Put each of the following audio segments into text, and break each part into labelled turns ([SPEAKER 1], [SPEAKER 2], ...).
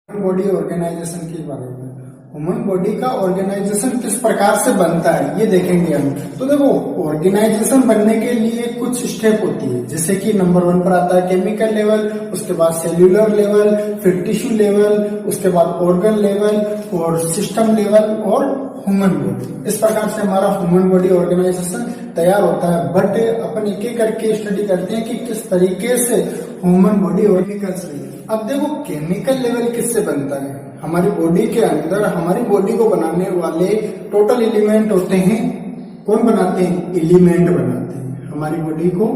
[SPEAKER 1] Body organisation के बारे में। ह्यूमन बॉडी का ऑर्गेनाइजेशन किस प्रकार से बनता है ये देखेंगे हम। तो देखो, ऑर्गेनाइजेशन बनने के लिए कुछ स्टेप होती है, जैसे कि नंबर 1 पर आता है केमिकल लेवल, उसके बाद सेल्यूलर लेवल, फिर टिश्यू लेवल, उसके बाद ऑर्गन लेवल और सिस्टम लेवल और ह्यूमन बॉडी। इस प्रकार से हमारा ह्यूमन बॉडी ऑर्गेनाइजेशन तैयार होता है। बट अपन एक एक करके स्टडी करते हैं कि किस तरीके से ह्यूमन बॉडी ऑर्गेनाइजेशन। अब देखो, केमिकल लेवल किससे बनता है? हमारी बॉडी के अंदर हमारी बॉडी को बनाने वाले टोटल एलिमेंट होते हैं। कौन बनाते हैं? एलिमेंट बनाते हैं। हमारी बॉडी को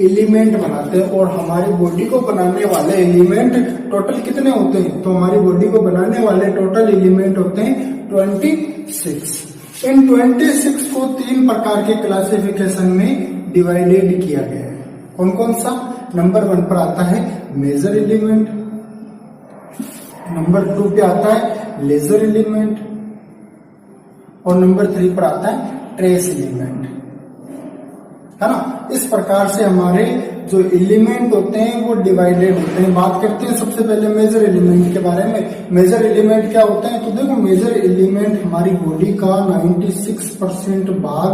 [SPEAKER 1] एलिमेंट बनाते हैं। और हमारी बॉडी को बनाने वाले एलिमेंट टोटल कितने होते हैं? तो हमारी बॉडी को बनाने वाले टोटल एलिमेंट होते हैं 26। इन 26 को 3 प्रकार के क्लासिफिकेशन में डिवाइडेड किया गया है। कौन कौन सा? नंबर 1 पर आता है मेजर एलिमेंट, नंबर 2 पे आता है लेजर एलिमेंट और नंबर 3 पर आता है ट्रेस एलिमेंट, है ना। इस प्रकार से हमारे जो एलिमेंट होते हैं वो डिवाइडेड होते हैं। बात करते हैं सबसे पहले मेजर एलिमेंट के बारे में। मेजर एलिमेंट क्या होता है? तो देखो, मेजर एलिमेंट हमारी बॉडी का 96% भाग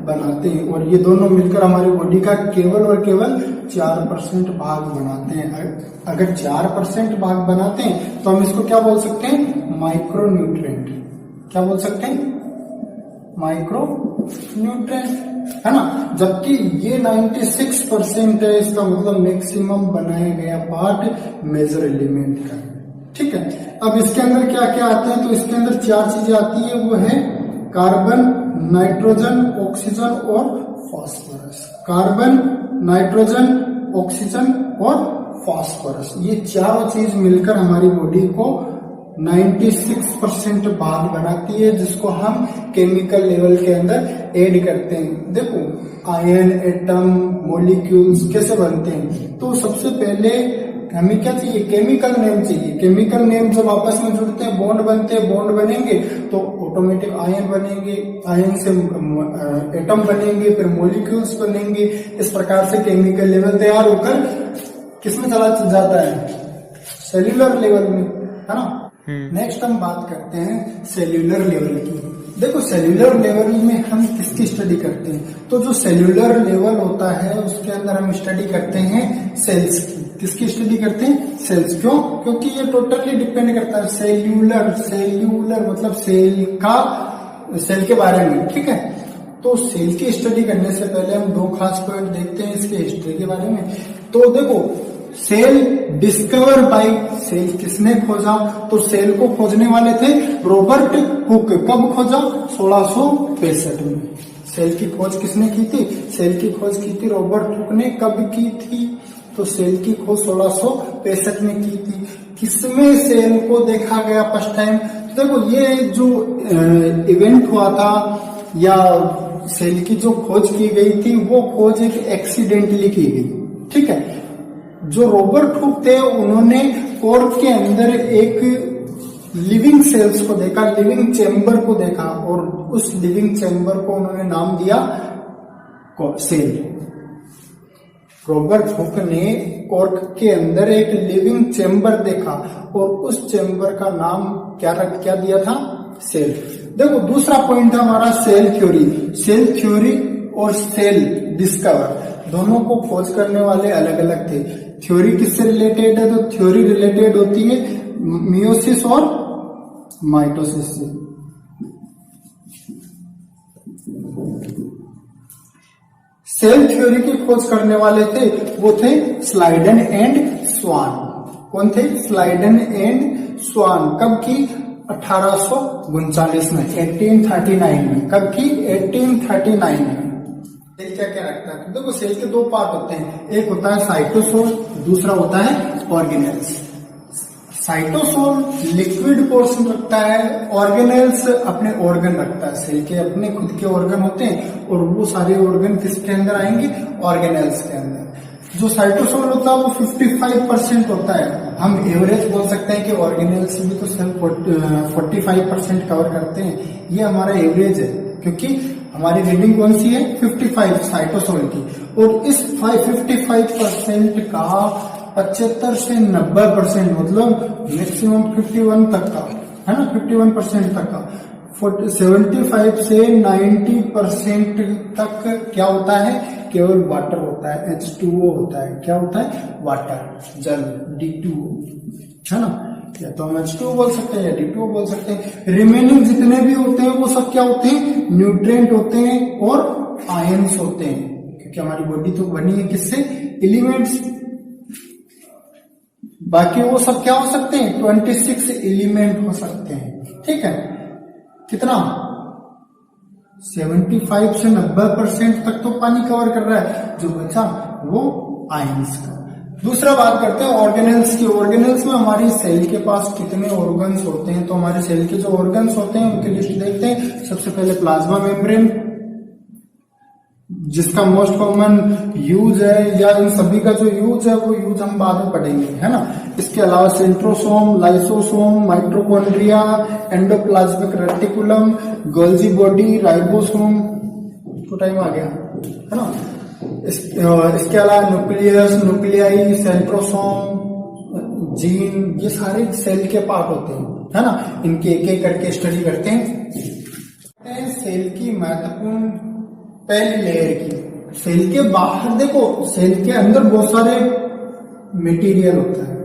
[SPEAKER 1] बनाते हैं और ये दोनों मिलकर हमारी बॉडी का केवल और केवल 4% भाग बनाते हैं। अगर 4% भाग बनाते हैं तो हम इसको क्या बोल सकते हैं? Micro nutrient. क्या बोल सकते हैं? माइक्रो न्यूट्रिएंट, है ना। जबकि ये 96% है, इसका मतलब मैक्सिमम बनाया गया पार्ट मेजर एलिमेंट का। ठीक है, अब इसके अंदर क्या क्या आते हैं? तो इसके अंदर 4 चीजें आती है, वो है कार्बन, नाइट्रोजन, ऑक्सीजन और फास्फोरस। कार्बन, नाइट्रोजन, ऑक्सीजन और फास्फोरस, ये चारों चीज मिलकर हमारी बॉडी को 96% भाग बनाती है, जिसको हम केमिकल लेवल के अंदर ऐड करते हैं। देखो, आयन, एटम, मॉलिक्यूल्स कैसे बनते हैं? तो सबसे पहले हमें क्या चाहिए? केमिकल नेम चाहिए। केमिकल नेम जब आपस में जुड़ते हैं, बॉन्ड बनते हैं, बॉन्ड बनेंगे तो ऑटोमेटिक आयन बनेंगे, आयन से एटम बनेंगे, फिर मॉलिक्यूल्स बनेंगे। इस प्रकार से केमिकल लेवल तैयार होकर किसमें चला जाता है? सेल्यूलर लेवल में, है ना। नेक्स्ट हम बात करते हैं सेल्यूलर लेवल की। देखो, सेल्यूलर लेवल में हम किसकी स्टडी करते हैं? तो जो सेल्यूलर लेवल होता है उसके अंदर हम स्टडी करते हैं सेल्स की। किसकी स्टडी करते हैं? सेल्स। क्यों? क्योंकि ये टोटली डिपेंड करता है सेल्यूलर। सेल्यूलर मतलब सेल के बारे में। ठीक है, तो सेल की स्टडी करने से पहले हम 2 खास पॉइंट देखते हैं इसके हिस्ट्री के बारे में। तो देखो, सेल डिस्कवर बाय, सेल किसने खोजा? तो सेल को खोजने वाले थे रॉबर्ट हुक। कब खोजा? 1665 में। सेल की खोज किसने की थी? सेल की खोज की थी रॉबर्ट हुक ने। कब की थी? तो सेल की खोज 1665 में की थी। किसमें सेल को देखा गया फर्स्ट टाइम? तो देखो, ये जो इवेंट हुआ था या सेल की जो खोज की गई थी, वो खोज एक एक्सीडेंटली की गई। ठीक है, जो रॉबर्ट हुक थे उन्होंने कॉर्क के अंदर एक लिविंग सेल्स को देखा, लिविंग चेम्बर को देखा और उस लिविंग चेम्बर को उन्होंने नाम दिया सेल। रॉबर्ट हुक ने कॉर्क के अंदर एक लिविंग चेम्बर देखा और उस चेम्बर का नाम क्या दिया था? सेल। देखो, दूसरा पॉइंट था हमारा सेल थ्योरी। सेल थ्योरी और सेल डिस्कवर दोनों को खोज करने वाले अलग अलग थे। थ्योरी किससे रिलेटेड है? तो थ्योरी रिलेटेड होती है मियोसिस और माइटोसिस से। सेल थ्योरी की खोज करने वाले थे वो थे स्लाइडन एंड स्वान। कौन थे? स्लाइडन एंड स्वान। कब की? 1839 में, 1839 में। कब की? 1839 में। सेल क्या क्या रखता है? देखो, सेल के 2 पार्ट होते हैं, एक होता है साइटोसोल, दूसरा होता है ऑर्गेनेल्स। साइटोसोल लिक्विड पोर्शन रखता है, ऑर्गेनेल्स अपने ऑर्गन रखता है। सेल के अपने खुद के ऑर्गन होते हैं और वो सारे ऑर्गन किसके अंदर आएंगे? ऑर्गेनेल्स के अंदर। जो साइटोसोल होता है वो 55% होता है। हम एवरेज बोल सकते हैं कि ऑर्गेनेल्स भी तो सेल 45% कवर करते हैं। ये हमारा एवरेज है, क्योंकि हमारी रीडिंग कौन सी है? 55 साइटोसोल की। और इस 55% का 75 से 90% मतलब मैक्सिमम 51 तक का, है ना, 51% तक का, 75 से 90% तक क्या होता है, केवल वाटर होता है, H2O होता है। क्या होता है? वाटर, जल, D2O, है ना, या तो हम H2O बोल सकते हैं या D2O बोल सकते हैं। रिमेनिंग जितने भी होते हैं वो सब क्या होते हैं? न्यूट्रिएंट होते हैं और आयंस होते हैं, क्योंकि हमारी बॉडी तो बनी है किससे? एलिमेंट्स। बाकी वो सब क्या हो सकते हैं? 26 एलिमेंट हो सकते हैं। ठीक है, कितना? 75 से 90% तक तो पानी कवर कर रहा है, जो बचा वो आयंस का। दूसरा बात करते हैं ऑर्गेनेल्स की। ऑर्गेनेल्स में हमारी सेल के पास कितने ऑर्गन्स होते हैं, तो हमारे सेल के जो ऑर्गन्स होते हैं उनकी लिस्ट देखते हैं। सबसे पहले प्लाज्मा मेम्ब्रेन, जिसका मोस्ट कॉमन यूज है, या इन सभी का जो यूज है वो यूज हम बाद में पढ़ेंगे, है ना। इसके अलावा centrosome, lysosome, mitochondria, endoplasmic reticulum, Golgi body, ribosome, तो टाइम आ गया, है ना। इसके अलावा न्यूक्लियस, न्यूक्लियाई, सेंट्रोसोम, जीन, ये सारे सेल के पार्ट होते हैं, है ना। इनके एक एक करके स्टडी करते हैं। सेल की महत्वपूर्ण पहली लेयर की, सेल के बाहर देखो, सेल के अंदर बहुत सारे मटेरियल होता है,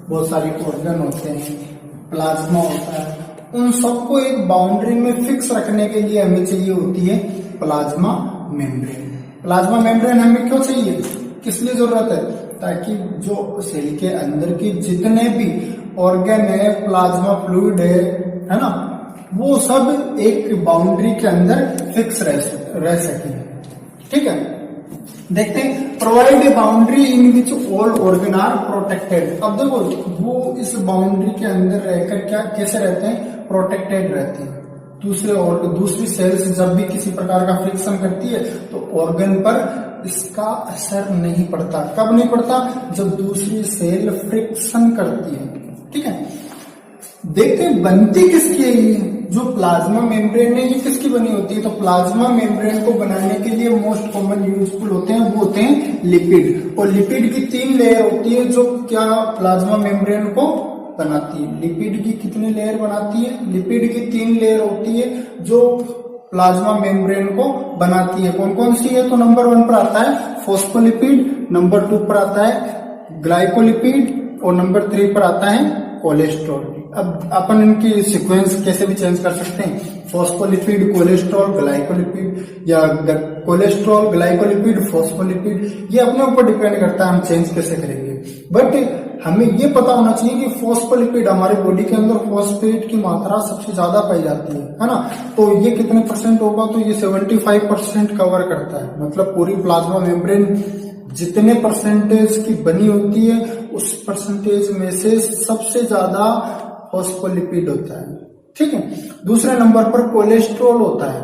[SPEAKER 1] बहुत सारे ऑर्गन होते हैं, प्लाज्मा होता है। उन सबको एक बाउंड्री में फिक्स रखने के लिए हमें चाहिए होती है प्लाज्मा मेम्ब्रेन। प्लाज्मा मेम्ब्रेन हमें क्यों चाहिए, किस लिए जरूरत है? ताकि जो सेल के अंदर के जितने भी ऑर्गन है, प्लाज्मा फ्लूइड है ना, वो सब एक बाउंड्री के अंदर फिक्स रह सके। ठीक है, देखते हैं। Provide a boundary in which all organ are protected. अब देखो, वो इस बाउंड्री के अंदर रहकर क्या कैसे रहते हैं? प्रोटेक्टेड रहते हैं। दूसरी सेल्स जब भी किसी प्रकार का फ्रिक्शन करती है तो ऑर्गन पर इसका असर नहीं पड़ता। कब नहीं पड़ता? जब दूसरी सेल फ्रिक्शन करती है। ठीक है, देखते हैं बनती किसकी है ये जो प्लाज्मा मेम्ब्रेन है, ये किसकी बनी होती है? तो प्लाज्मा मेम्ब्रेन को बनाने के लिए मोस्ट कॉमन यूजफुल होते हैं वो होते हैं लिपिड। और लिपिड की 3 लेयर होती है जो क्या प्लाज्मा मेम्ब्रेन को बनाती है। लिपिड की कितनी लेयर बनाती है? लिपिड की 3 लेयर होती है जो प्लाज्मा मेम्ब्रेन को बनाती है। कौन कौन सी है? तो नंबर 1 पर आता है फॉस्फोलिपिड, नंबर 2 पर आता है ग्लाइकोलिपिड और नंबर 3 पर आता है कोलेस्ट्रॉल। अब अपन इनकी सीक्वेंस कैसे भी चेंज कर सकते हैं, फॉस्फोलिपिड, कोलेस्ट्रॉल, ग्लाइकोलिपिड, या कोलेस्ट्रॉल, ग्लाइकोलिपिड, फॉस्फोलिपिड, ये अपने ऊपर डिपेंड करता है हम चेंज कैसे करेंगे। बट हमें ये पता होना चाहिए कि फॉस्फोलिपिड, हमारे बॉडी के अंदर फॉस्फेट की मात्रा सबसे ज्यादा पाई जाती है ना। तो ये कितने % होगा? तो ये 75% कवर करता है। मतलब पूरी प्लाज्मा मेम्ब्रेन जितने परसेंटेज की बनी होती है उस परसेंटेज में से सबसे ज्यादा फॉस्फोलिपिड होता है। ठीक है, दूसरे नंबर पर कोलेस्ट्रॉल होता है।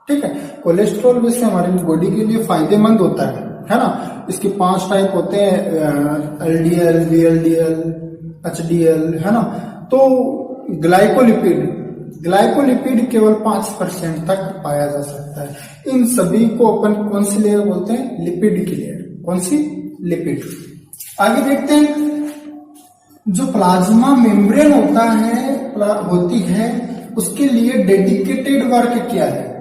[SPEAKER 1] ठीक है, कोलेस्ट्रॉल वैसे हमारी बॉडी के लिए फायदेमंद होता है ना। इसके 5 टाइप होते हैं, LDL, VLDL, HDL, है ना। तो ग्लाइकोलिपिड केवल 5% तक पाया जा सकता है। इन सभी को अपन कौन सी लेयर बोलते हैं? लिपिड की लेयर। कौन सी? लिपिड। आगे देखते हैं, जो प्लाज्मा मेम्ब्रेन होती है उसके लिए डेडिकेटेड वर्क क्या है,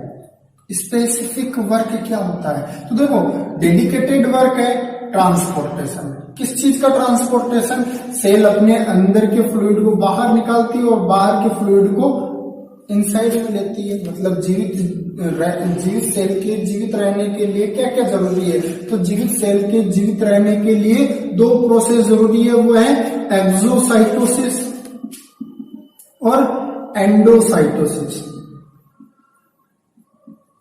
[SPEAKER 1] स्पेसिफिक वर्क क्या होता है? तो देखो, डेडिकेटेड वर्क है ट्रांसपोर्टेशन। किस चीज का ट्रांसपोर्टेशन? सेल अपने अंदर के फ्लूइड को बाहर निकालती है और बाहर के फ्लूइड को इनसाइड में लेती है। मतलब जीवित सेल के जीवित रहने के लिए क्या क्या जरूरी है? तो जीवित सेल के जीवित रहने के लिए 2 प्रोसेस जरूरी है, वो है एक्सोसाइटोसिस और एंडोसाइटोसिस।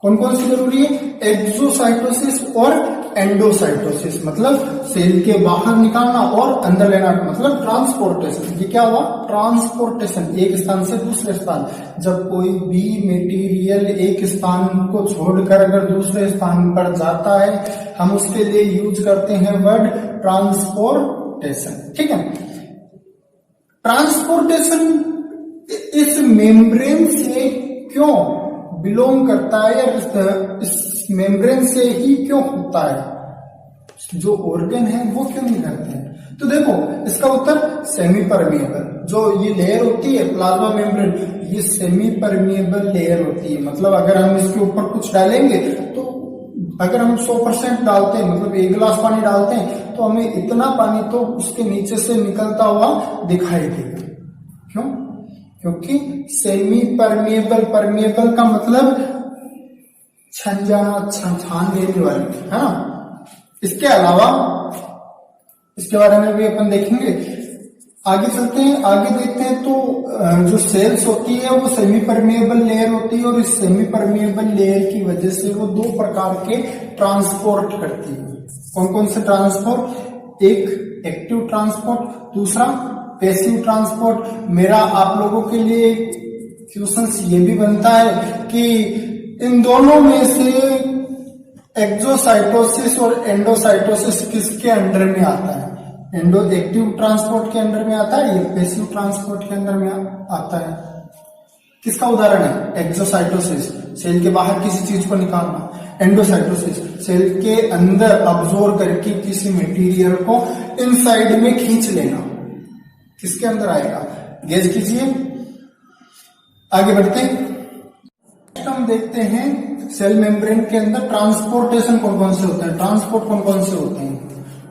[SPEAKER 1] कौन कौन सी जरूरी है? एक्सोसाइटोसिस और एंडोसाइटोसिस। मतलब सेल के बाहर निकालना और अंदर लेना, मतलब ट्रांसपोर्टेशन। ये क्या हुआ? ट्रांसपोर्टेशन, एक स्थान से दूसरे स्थान। जब कोई भी मटेरियल एक स्थान को छोड़कर अगर दूसरे स्थान पर जाता है हम उसके लिए यूज करते हैं वर्ड ट्रांसपोर्टेशन। ठीक है, ट्रांसपोर्टेशन इस मेम्ब्रेन से क्यों बिलोंग करता है या इस मेम्ब्रेन से ही क्यों होता है? जो ऑर्गन है वो क्यों नहीं करते हैं? तो देखो इसका उत्तर सेमी परमिएबल। जो ये लेयर होती है प्लाज्मा मेम्ब्रेन, ये सेमी परमिएबल लेयर होती है। मतलब अगर हम इसके ऊपर कुछ डालेंगे तो अगर हम 100% डालते हैं, मतलब 1 गिलास पानी डालते हैं, तो हमें इतना पानी तो उसके नीचे से निकलता हुआ दिखाई देगा। क्यों? क्योंकि सेमी परमिएबल, परमिएबल का मतलब छन जाना, छान देने वाली, है ना। इसके अलावा इसके बारे में भी अपन देखेंगे। आगे चलते हैं, आगे देखते हैं। तो जो सेल्स होती है वो सेमी परमिएबल लेयर होती है, और इस सेमी परमिएबल लेयर की वजह से वो 2 प्रकार के ट्रांसपोर्ट करती है। कौन कौन से ट्रांसपोर्ट? एक एक्टिव ट्रांसपोर्ट, दूसरा पैसिव ट्रांसपोर्ट। मेरा आप लोगों के लिए क्वेश्चन ये भी बनता है कि इन दोनों में से एक्सोसाइटोसिस और एंडोसाइटोसिस किसके अंडर में आता है? एंडो एक्टिव ट्रांसपोर्ट के अंदर में आता है या पैसिव ट्रांसपोर्ट के अंदर में आता है? किसका उदाहरण है? एक्सोसाइटोसिस, सेल के बाहर किसी चीज को निकालना। एंडोसाइटोसिस, सेल के अंदर अब्सॉर्ब करके किसी मटेरियल को इनसाइड में खींच लेना। किसके अंदर आएगा? गेज कीजिए। आगे बढ़ते हैं, हम देखते हैं सेल मेम्ब्रेन के अंदर ट्रांसपोर्टेशन कौन कौन से होते हैं, ट्रांसपोर्ट कौन कौन से होते हैं।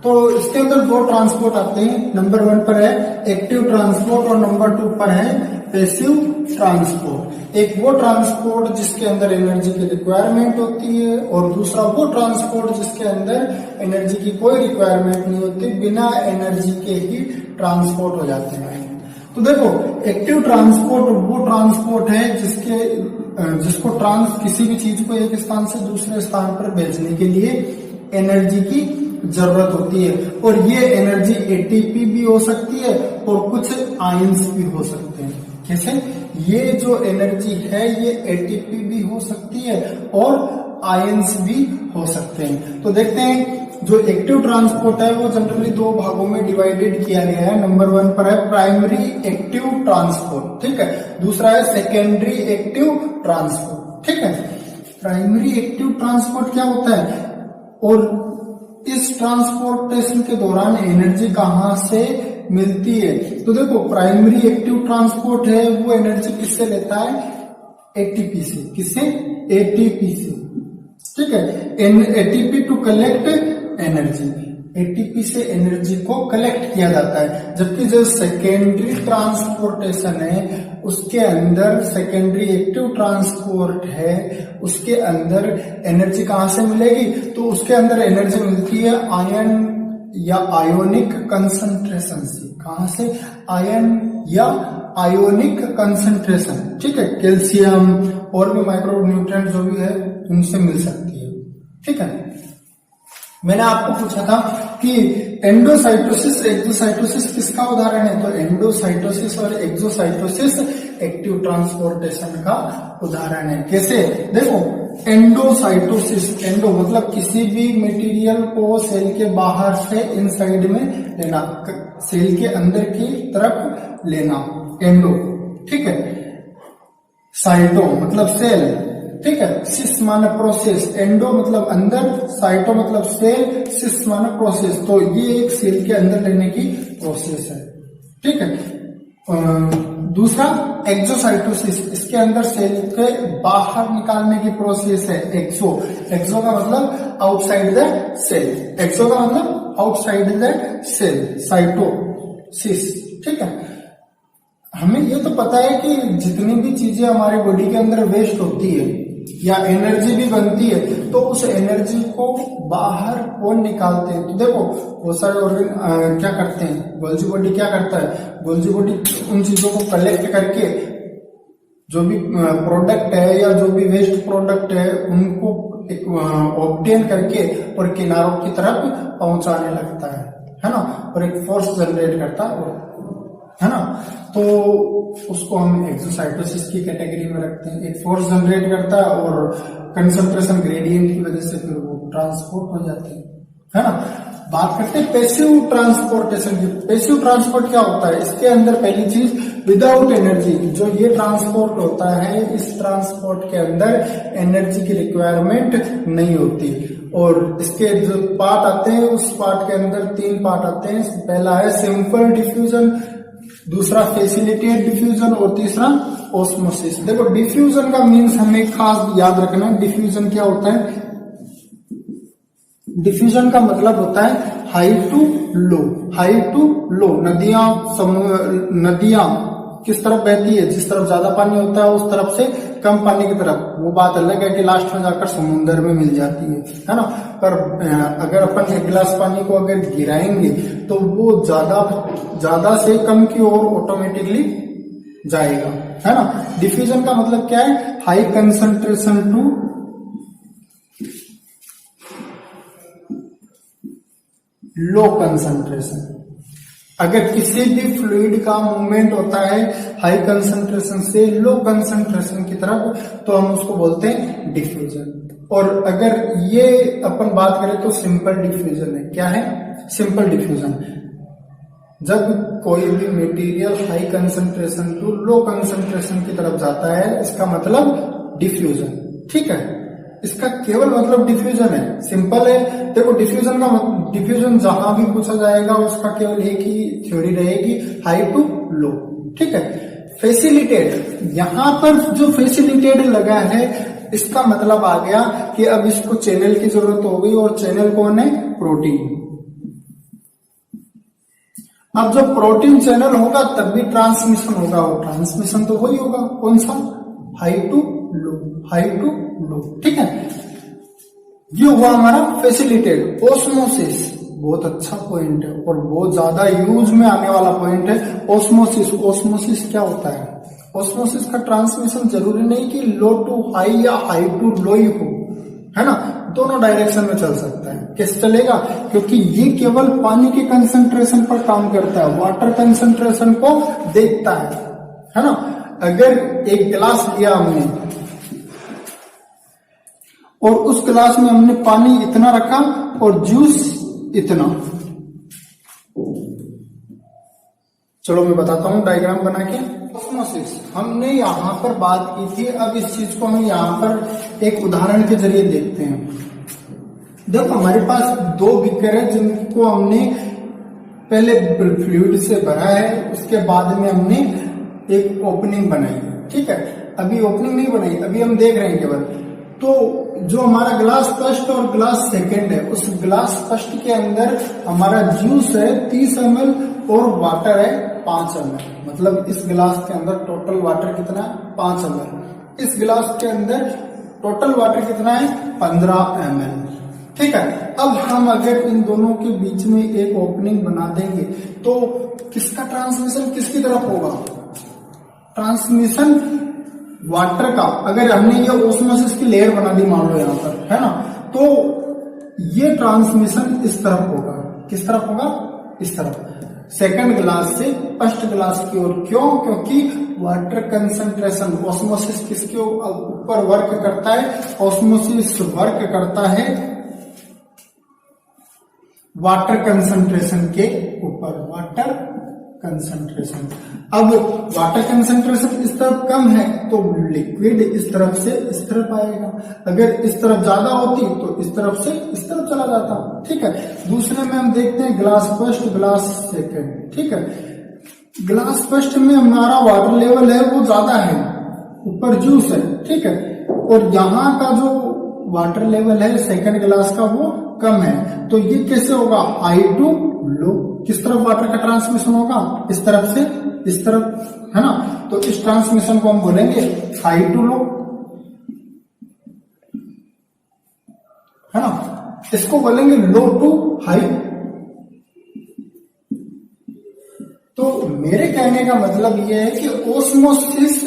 [SPEAKER 1] तो इसके अंदर 2 ट्रांसपोर्ट आते हैं। नंबर 1 पर है एक्टिव ट्रांसपोर्ट और नंबर 2 पर है पैसिव ट्रांसपोर्ट। एक वो ट्रांसपोर्ट जिसके अंदर एनर्जी की रिक्वायरमेंट होती है, और दूसरा वो ट्रांसपोर्ट जिसके अंदर एनर्जी की कोई रिक्वायरमेंट नहीं होती, बिना एनर्जी के ही ट्रांसपोर्ट हो जाते हैं। तो देखो एक्टिव ट्रांसपोर्ट वो ट्रांसपोर्ट है जिसको किसी भी चीज को एक स्थान से दूसरे स्थान पर भेजने के लिए एनर्जी की जरूरत होती है, और ये एनर्जी एटीपी भी हो सकती है और कुछ आयंस भी हो सकते हैं। कैसे? ये जो एनर्जी है ये एटीपी भी हो सकती है और आयंस भी हो सकते हैं। तो देखते हैं, जो एक्टिव ट्रांसपोर्ट है वो जनरली 2 भागों में डिवाइडेड किया गया है। नंबर 1 पर है प्राइमरी एक्टिव ट्रांसपोर्ट, ठीक है। दूसरा है सेकेंडरी एक्टिव ट्रांसपोर्ट, ठीक है। प्राइमरी एक्टिव ट्रांसपोर्ट क्या होता है, और इस ट्रांसपोर्टेशन के दौरान एनर्जी कहां से मिलती है? तो देखो प्राइमरी एक्टिव ट्रांसपोर्ट है वो एनर्जी किससे लेता है? एटीपी से। किससे? एटीपी से, ठीक है। ATP to collect energy, ATP से एनर्जी को कलेक्ट किया जाता है। जबकि जो सेकेंडरी ट्रांसपोर्टेशन है उसके अंदर, सेकेंडरी एक्टिव ट्रांसपोर्ट है उसके अंदर एनर्जी कहां से मिलेगी? तो उसके अंदर एनर्जी मिलती है आयन या आयोनिक कंसंट्रेशन से। कहां से? आयन या आयोनिक कंसंट्रेशन, ठीक है। कैल्शियम और भी माइक्रो न्यूट्रिएंट जो भी है उनसे मिल सकती है, ठीक है। मैंने आपको पूछा था कि एंडोसाइटोसिस, एक्सोसाइटोसिस किसका उदाहरण है? तो एंडोसाइटोसिस और एक्सोसाइटोसिस एक्टिव ट्रांसपोर्टेशन का उदाहरण है। कैसे? देखो एंडोसाइटोसिस, एंडो मतलब किसी भी मटेरियल को सेल के बाहर से इनसाइड में लेना, सेल के अंदर की तरफ लेना, एंडो, ठीक है। साइटो मतलब सेल, ठीक है। सिस माना प्रोसेस, एंडो मतलब अंदर, साइटो मतलब सेल, सिस माना प्रोसेस। तो ये एक सेल के अंदर लेने की प्रोसेस है, ठीक है। दूसरा एक्सोसाइटोसिस, इसके अंदर सेल के बाहर निकालने की प्रोसेस है। एक्सो, एक्सो का मतलब आउटसाइड द सेल, एक्सो का मतलब आउटसाइड द सेल, साइटोसिस, ठीक है। हमें ये तो पता है कि जितनी भी चीजें हमारी बॉडी के अंदर वेस्ट होती है या एनर्जी भी बनती है, तो उस एनर्जी को बाहर कौन निकालते हैं? तो देखो बहुत सारे ऑर्गन क्या करते हैं, गोल्जी बॉडी क्या करता है, गोल्जी बॉडी उन चीजों को कलेक्ट करके जो भी प्रोडक्ट है या जो भी वेस्ट प्रोडक्ट है उनको ऑब्टेन करके और किनारों की तरफ पहुंचाने लगता है ना, और एक फोर्स जनरेट करता है ना। तो उसको हम एक्सोसाइटोसिस की कैटेगरी में रखते हैं। एक फोर्स जनरेट करता है और कंसंट्रेशन ग्रेडियंट की वजह से फिर वो ट्रांसपोर्ट हो जाते हैं, है ना। बात करते हैं पैसिव ट्रांसपोर्टेशन की। पैसिव ट्रांसपोर्ट क्या होता है? इसके अंदर पहली चीज विदाउट एनर्जी, जो ये ट्रांसपोर्ट होता है इस ट्रांसपोर्ट के अंदर एनर्जी की रिक्वायरमेंट नहीं होती। और इसके जो पार्ट आते हैं उस पार्ट के अंदर 3 पार्ट आते हैं। पहला है सिंपल डिफ्यूजन, दूसरा फैसिलिटेटेड डिफ्यूजन और तीसरा ऑस्मोसिस। देखो डिफ्यूजन का मीन्स हमें खास याद रखना है। डिफ्यूजन क्या होता है? डिफ्यूजन का मतलब होता है high to low. High to low, नदियां किस तरफ बहती है? जिस तरफ ज्यादा पानी होता है उस तरफ से कम पानी की तरफ। वो बात अलग है कि लास्ट में जाकर समुद्र में मिल जाती है ना। पर अगर अपन एक गिलास पानी को अगर गिराएंगे तो वो ज्यादा से कम की ओर ऑटोमेटिकली जाएगा, है ना। डिफ्यूजन का मतलब क्या है? High concentration to low concentration. अगर किसी भी फ्लूइड का मूवमेंट होता है हाई कंसंट्रेशन से लो कंसंट्रेशन की तरफ तो हम उसको बोलते हैं डिफ्यूजन। और अगर ये अपन बात करें तो सिंपल डिफ्यूजन है। क्या है? Simple diffusion. जब कोई भी material high concentration to low concentration की तरफ जाता है इसका मतलब डिफ्यूजन। ठीक है, इसका केवल मतलब डिफ्यूजन है, सिंपल है। देखो डिफ्यूजन जहां भी पूछा जाएगा उसका केवल एक ही थ्योरी रहेगी, हाई टू लो। ठीक है। फैसिलिटेट, यहां पर जो फैसिलिटेट लगा है इसका मतलब आ गया कि अब इसको चैनल की जरूरत हो गई। और चैनल कौन है? प्रोटीन। अब जब प्रोटीन चैनल होगा तब भी ट्रांसमिशन होगा। और ट्रांसमिशन तो वही होगा, कौन सा? High to low, high to low. ठीक है, ये हुआ हमारा फैसिलिटेट। ऑस्मोसिस बहुत अच्छा पॉइंट है और बहुत ज्यादा यूज में आने वाला पॉइंट है। ऑस्मोसिस, ऑस्मोसिस क्या होता है? ऑस्मोसिस का ट्रांसमिशन जरूरी नहीं कि लो टू हाई या हाई टू लो ही हो, है ना। दोनों डायरेक्शन में चल सकता है। कैसे चलेगा? क्योंकि ये केवल पानी के कंसंट्रेशन पर काम करता है, वाटर कंसंट्रेशन को देखता है ना। अगर एक गिलास लिया हमने और उस गिलास में हमने पानी इतना रखा और जूस इतना, चलो मैं बताता हूं डायग्राम बना के। ऑस्मोसिस हमने यहां पर बात की थी, अब इस चीज को हम यहां पर एक उदाहरण के जरिए देखते हैं। देखो हमारे पास 2 बीकर है जिनको हमने पहले फ्लूइड से भरा है, उसके बाद में हमने एक ओपनिंग बनाई। ठीक है, अभी ओपनिंग नहीं बनाई, अभी हम देख रहे हैं केवल। तो जो हमारा ग्लास फर्स्ट और ग्लास सेकंड है, उस ग्लास फर्स्ट के अंदर हमारा जूस है 30 ml और वाटर है 5 ml। मतलब इस गिलास के अंदर टोटल वाटर कितना है? 5 ml। इस गिलास के अंदर टोटल वाटर कितना है? 15 ml। ठीक है, अब हम अगर इन दोनों के बीच में एक ओपनिंग बना देंगे तो किसका ट्रांसमिशन किसकी तरफ होगा? ट्रांसमिशन वाटर का। अगर हमने ये ऑस्मोसिस की लेयर बना दी मान लो यहां पर, है ना, तो ये ट्रांसमिशन इस तरफ होगा। किस तरफ होगा? इस तरफ, सेकंड ग्लास से फर्स्ट ग्लास की ओर। क्यों? क्योंकि वाटर कंसंट्रेशन, ऑस्मोसिस किसके ऊपर वर्क करता है? ऑस्मोसिस वर्क करता है वाटर कंसंट्रेशन के ऊपर, वाटर कंसंट्रेशन। अब वाटर कंसंट्रेशन इस तरफ कम है तो लिक्विड इस तरफ से इस तरफ आएगा, अगर इस तरफ ज्यादा होती तो इस तरफ से इस तरफ चला जाता। ठीक है, दूसरे में हम देखते हैं ग्लास फर्स्ट ग्लास सेकंड। ठीक है, ग्लास फर्स्ट में हमारा वाटर लेवल है वो ज्यादा है, ऊपर जूस है। ठीक है, और यहाँ का जो वाटर लेवल है सेकंड ग्लास का वो कम है। तो ये कैसे होगा? हाई टू लो। किस तरफ वाटर का ट्रांसमिशन होगा? इस तरफ से इस तरफ, है ना। तो इस ट्रांसमिशन को हम बोलेंगे हाई टू लो, है ना। इसको बोलेंगे लो टू हाई। तो मेरे कहने का मतलब यह है कि ऑस्मोसिस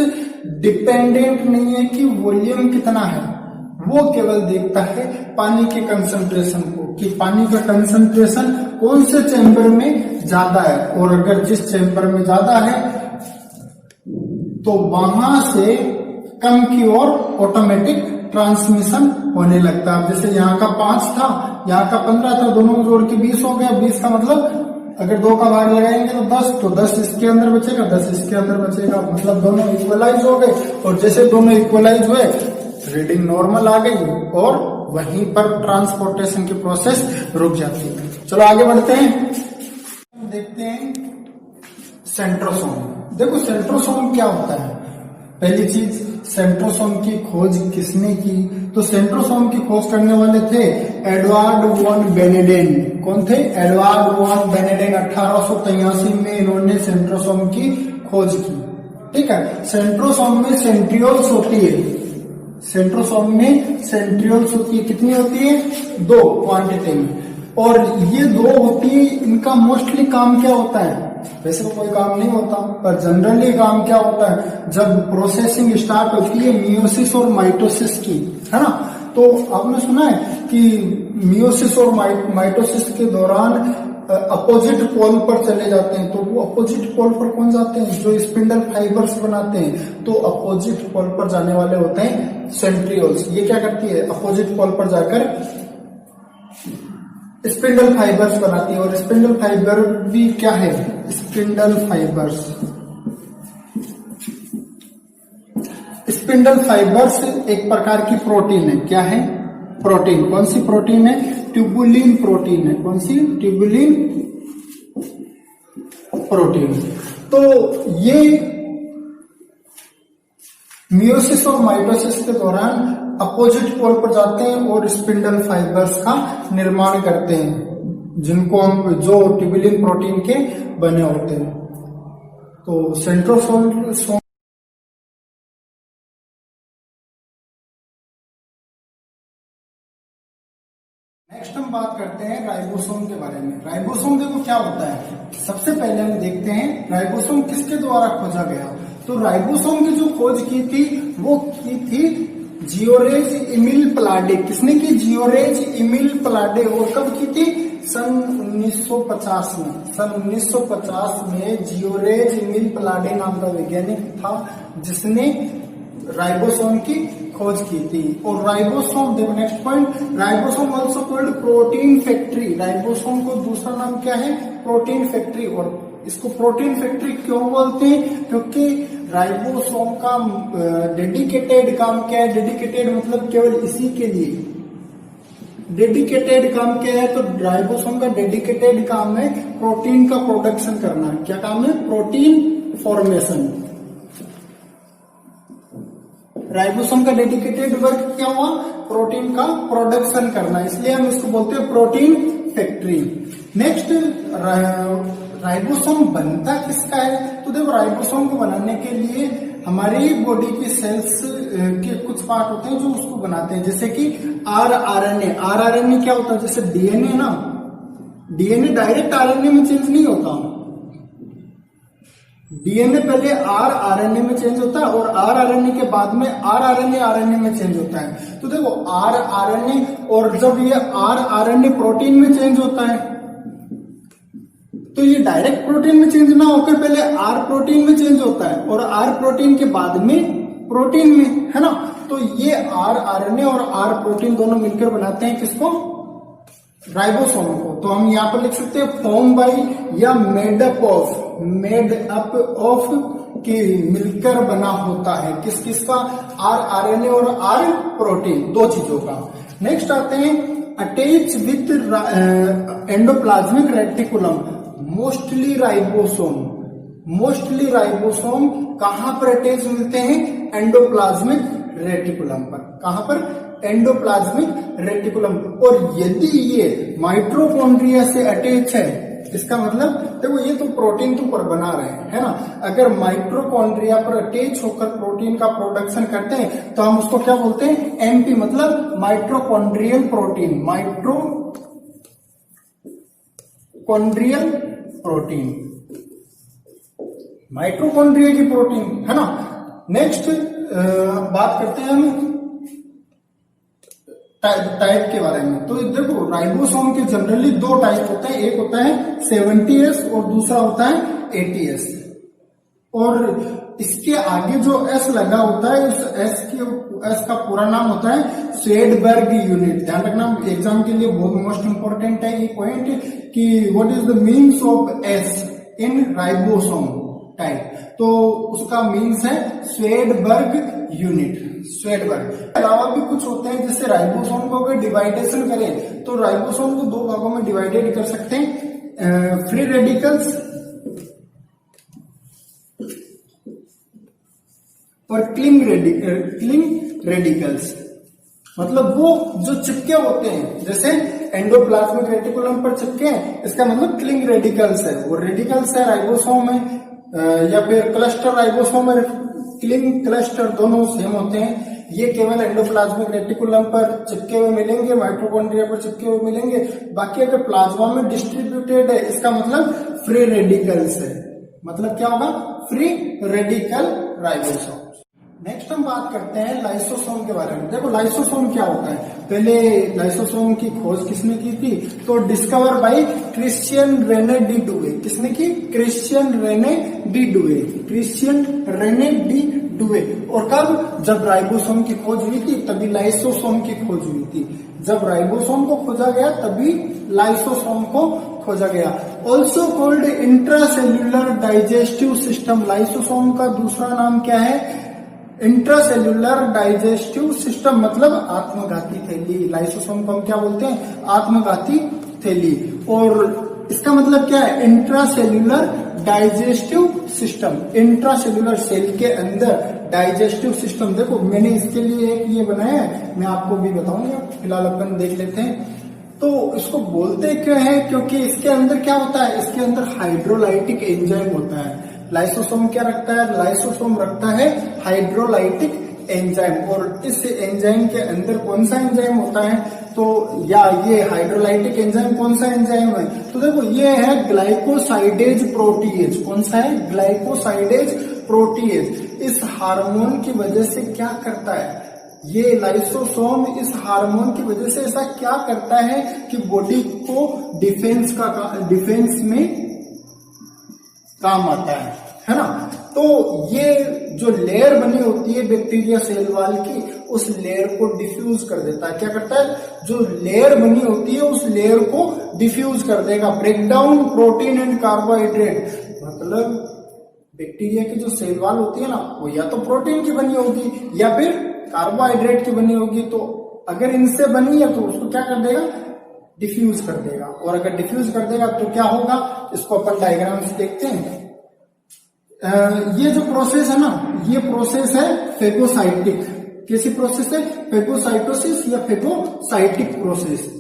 [SPEAKER 1] डिपेंडेंट नहीं है कि वॉल्यूम कितना है, वो केवल देखता है पानी के कंसंट्रेशन को, कि पानी का कंसंट्रेशन कौन से चैम्बर में ज्यादा है। और अगर जिस चैम्बर में ज्यादा है तो वहां से कम की ओर ऑटोमेटिक ट्रांसमिशन होने लगता है। जैसे यहाँ का 5 था, यहाँ का 15 था, दोनों को जोड़ के 20 हो गया। 20 का मतलब अगर 2 का भाग लगाएंगे तो 10, तो 10 इसके अंदर बचेगा, 10 इसके अंदर बचेगा, मतलब दोनों इक्वलाइज हो गए। और जैसे दोनों इक्वलाइज हुए रीडिंग नॉर्मल आ गई और वहीं पर ट्रांसपोर्टेशन की प्रोसेस रुक जाती है। चलो आगे बढ़ते हैं, देखते हैं सेंट्रोसोम। देखो सेंट्रोसोम क्या होता है। पहली चीज, सेंट्रोसोम की खोज किसने की? तो सेंट्रोसोम की खोज करने वाले थे एडवर्ड वॉन बेनेडेन। कौन थे? Edward von बेनेडेन। 1883 में इन्होंने सेंट्रोसोम की खोज की। ठीक है। सेंट्रोसोम में सेंट्रियोल्स होती है, सेंट्रोसोम में सेंट्रियोल्स होती है। कितनी होती है? 2 क्वांटिटी में। और ये 2 होती है, इनका मोस्टली काम क्या होता है? वैसे तो कोई काम नहीं होता, पर जनरली काम क्या होता है? जब प्रोसेसिंग स्टार्ट होती है मियोसिस और माइटोसिस की, है ना, तो आपने सुना है कि मियोसिस और माइटोसिस के दौरान अपोजिट पोल पर चले जाते हैं। तो वो अपोजिट पोल पर कौन जाते हैं? जो स्पिंडल फाइबर्स बनाते हैं। तो अपोजिट पोल पर जाने वाले होते हैं सेंट्रियोल्स। ये क्या करती है? अपोजिट पोल पर जाकर स्पिंडल फाइबर्स बनाती है। और स्पिंडल फाइबर भी क्या है? Spindle fibres. स्पिंडल फाइबर्स एक प्रकार की प्रोटीन है। क्या है? प्रोटीन। कौन सी प्रोटीन है? ट्यूबुलिन प्रोटीन है। कौन सी? Tubulin protein. तो ये मियोसिस और माइटोसिस के दौरान अपोजिट पोल पर जाते हैं और स्पिंडल फाइबर्स का निर्माण करते हैं, जिनको हम जो ट्यूबुलिन प्रोटीन के बने होते हैं। तो सेंट्रोसोम नेक्स्ट हम बात करते हैं राइबोसोम के बारे में। राइबोसोम देखो क्या होता है। सबसे पहले हम देखते हैं राइबोसोम किसके द्वारा खोजा गया। तो राइबोसोम की जो खोज की थी वो की थी जियोरेज इमिल प्लाडे। किसने की? जियोरेज इमिल प्लाडे। और कब की थी? सन 1950 में। सन 1950 में जियोरेज इमिल प्लाडे नाम का वैज्ञानिक था जिसने राइबोसोम की खोज की थी। और राइबोसोम, देखो next point, ribosome also called protein factory. Ribosome को दूसरा नाम क्या है? Protein factory. और इसको प्रोटीन फैक्ट्री क्यों बोलते हैं? क्योंकि राइबोसोम का डेडिकेटेड काम क्या है? डेडिकेटेड मतलब केवल इसी के लिए। डेडिकेटेड काम क्या है? तो राइबोसोम का डेडिकेटेड काम है प्रोटीन का प्रोडक्शन करना। क्या काम है? Protein formation. राइबोसोम का डेडिकेटेड वर्क क्या हुआ? प्रोटीन का प्रोडक्शन करना, इसलिए हम इसको बोलते हैं प्रोटीन फैक्ट्री। नेक्स्ट, राइबोसोम बनता किसका है? तो देखो राइबोसोम को बनाने के लिए हमारी बॉडी की सेल्स के कुछ पार्ट होते हैं जो उसको बनाते हैं, जैसे कि आरएनए। आरएनए क्या होता है? जैसे डीएनए ना, डीएनए डायरेक्ट आरएनए में चेंज नहीं होता। डीएनए पहले आरएनए में चेंज होता है और आरएनए के बाद में आरएनए में चेंज होता है। तो देखो आरएनए, और जब ये आरएनए प्रोटीन में चेंज होता है तो ये डायरेक्ट प्रोटीन में चेंज ना होकर पहले आर प्रोटीन में चेंज होता है और आर प्रोटीन के बाद में प्रोटीन में, है ना। तो ये आरएनए और आर प्रोटीन दोनों मिलकर बनाते हैं किसको? राइबोसोम को। तो हम यहाँ पर लिख सकते हैं फॉर्म बाई या मेड अप ऑफ की मिलकर बना होता है। किस किस का? आरएनए और आर प्रोटीन, 2 चीजों का। नेक्स्ट आते हैं attach with endoplasmic reticulum. Mostly ribosome कहां पर अटैच मिलते हैं? एंडोप्लाज्मिक रेटिकुलम पर। कहां पर? Endoplasmic reticulum. और यदि ये माइटोकॉन्ड्रिया से अटैच है, इसका मतलब देखो ये तो प्रोटीन तो पर बना रहे हैं, है ना। अगर माइटोकॉन्ड्रिया पर अटैच होकर प्रोटीन का प्रोडक्शन करते हैं तो हम उसको क्या बोलते हैं? एमपी, मतलब mitochondrial protein. Mitochondrial protein, mitochondria की प्रोटीन, है ना। नेक्स्ट बात करते हैं हम टाइप के बारे में। तो देखो राइबोसोम के जनरली 2 टाइप होते हैं। एक होता है 70S और दूसरा होता है 80S। और इसके आगे जो एस लगा होता है, उस एस का पूरा नाम होता है स्वेडबर्ग यूनिट। ध्यान रखना, एग्जाम के लिए बहुत मोस्ट इंपोर्टेंट है ये पॉइंट कि what is the means of S in ribosome type. तो उसका मीन्स है स्वेडबर्ग यूनिट, स्वेडबर्ग। अलावा भी कुछ होते हैं, जैसे राइबोसोम को अगर डिवाइडेशन करें तो राइबोसोम को 2 भागों में डिवाइडेड कर सकते हैं, फ्री रेडिकल्स और क्लिंग रेडिकल्स। मतलब वो जो चिपके होते हैं, जैसे एंडोप्लाज्मिक रेटिकुलम पर चिपके हैं, इसका मतलब क्लिंग रेडिकल्स है। वो रेडिकल्स है, राइबोसोम है, या फिर क्लस्टर राइबोसोम है, क्लिंग क्लस्टर दोनों सेम होते हैं। ये केवल एंडोप्लाज्मिक रेटिकुलम पर चिपके हुए मिलेंगे, माइटोकॉन्ड्रिया पर चिपके हुए मिलेंगे। बाकी अगर प्लाज्मा में डिस्ट्रीब्यूटेड है, इसका मतलब फ्री रेडिकल्स है। मतलब क्या होगा? Free radical ribosome. नेक्स्ट हम बात करते हैं लाइसोसोम के बारे में। देखो लाइसोसोम क्या होता है। पहले लाइसोसोम की खोज किसने की थी? तो discover by Christian Rene de Duve. किसने की? Christian Rene de Duve. Christian Rene de Duve. और कब? जब राइबोसोम की खोज हुई थी तभी लाइसोसोम की खोज हुई थी। जब राइबोसोम को खोजा गया तभी लाइसोसोम को खोजा गया। Also called intracellular digestive system. Lysosome का दूसरा नाम क्या है? इंट्रासेल्यूलर डाइजेस्टिव सिस्टम, मतलब आत्मघाती थैली। लाइसोसोम को हम क्या बोलते हैं? आत्मघाती थैली। और इसका मतलब क्या है? Intracellular digestive system. Intracellular cell के अंदर डाइजेस्टिव सिस्टम। देखो मैंने इसके लिए एक ये बनाया है, मैं आपको भी बताऊंगा। फिलहाल अपन देख लेते हैं। तो इसको बोलते क्यों है? क्योंकि इसके अंदर क्या होता है? इसके अंदर हाइड्रोलाइटिक एंजाइम होता है। लाइसोसोम क्या रखता है? लाइसोसोम रखता है हाइड्रोलाइटिक एंजाइम। और इस एंजाइम के अंदर कौन सा एंजाइम होता है? तो या ये हाइड्रोलाइटिक एंजाइम कौन सा एंजाइम है? तो देखो ये है ग्लाइकोसाइडेज प्रोटीएज। कौन सा है? Glycosidase protease. इस हार्मोन की वजह से क्या करता है? ये लाइसोसोम इस हार्मोन की वजह से ऐसा क्या करता है कि बॉडी को डिफेंस में काम आता है ना। तो ये जो लेयर बनी होती है बैक्टीरिया सेल वॉल की, उस लेयर को डिफ्यूज कर देता है। क्या करता है? जो लेयर बनी होती है उस लेयर को डिफ्यूज कर देगा। Break down protein and carbohydrate. मतलब बैक्टीरिया की जो सेल वॉल होती है ना, वो या तो प्रोटीन की बनी होगी या फिर कार्बोहाइड्रेट की बनी होगी। तो अगर इनसे बनी है तो उसको क्या कर देगा? डिफ्यूज कर देगा। और अगर डिफ्यूज कर देगा तो क्या होगा? इसको अपन डायग्राम से देखते हैं। ये जो प्रोसेस है ना, ये प्रोसेस है फेगोसाइटिक। कैसी प्रोसेस है? फेगोसाइटोसिस या फेगोसाइटिक प्रोसेस।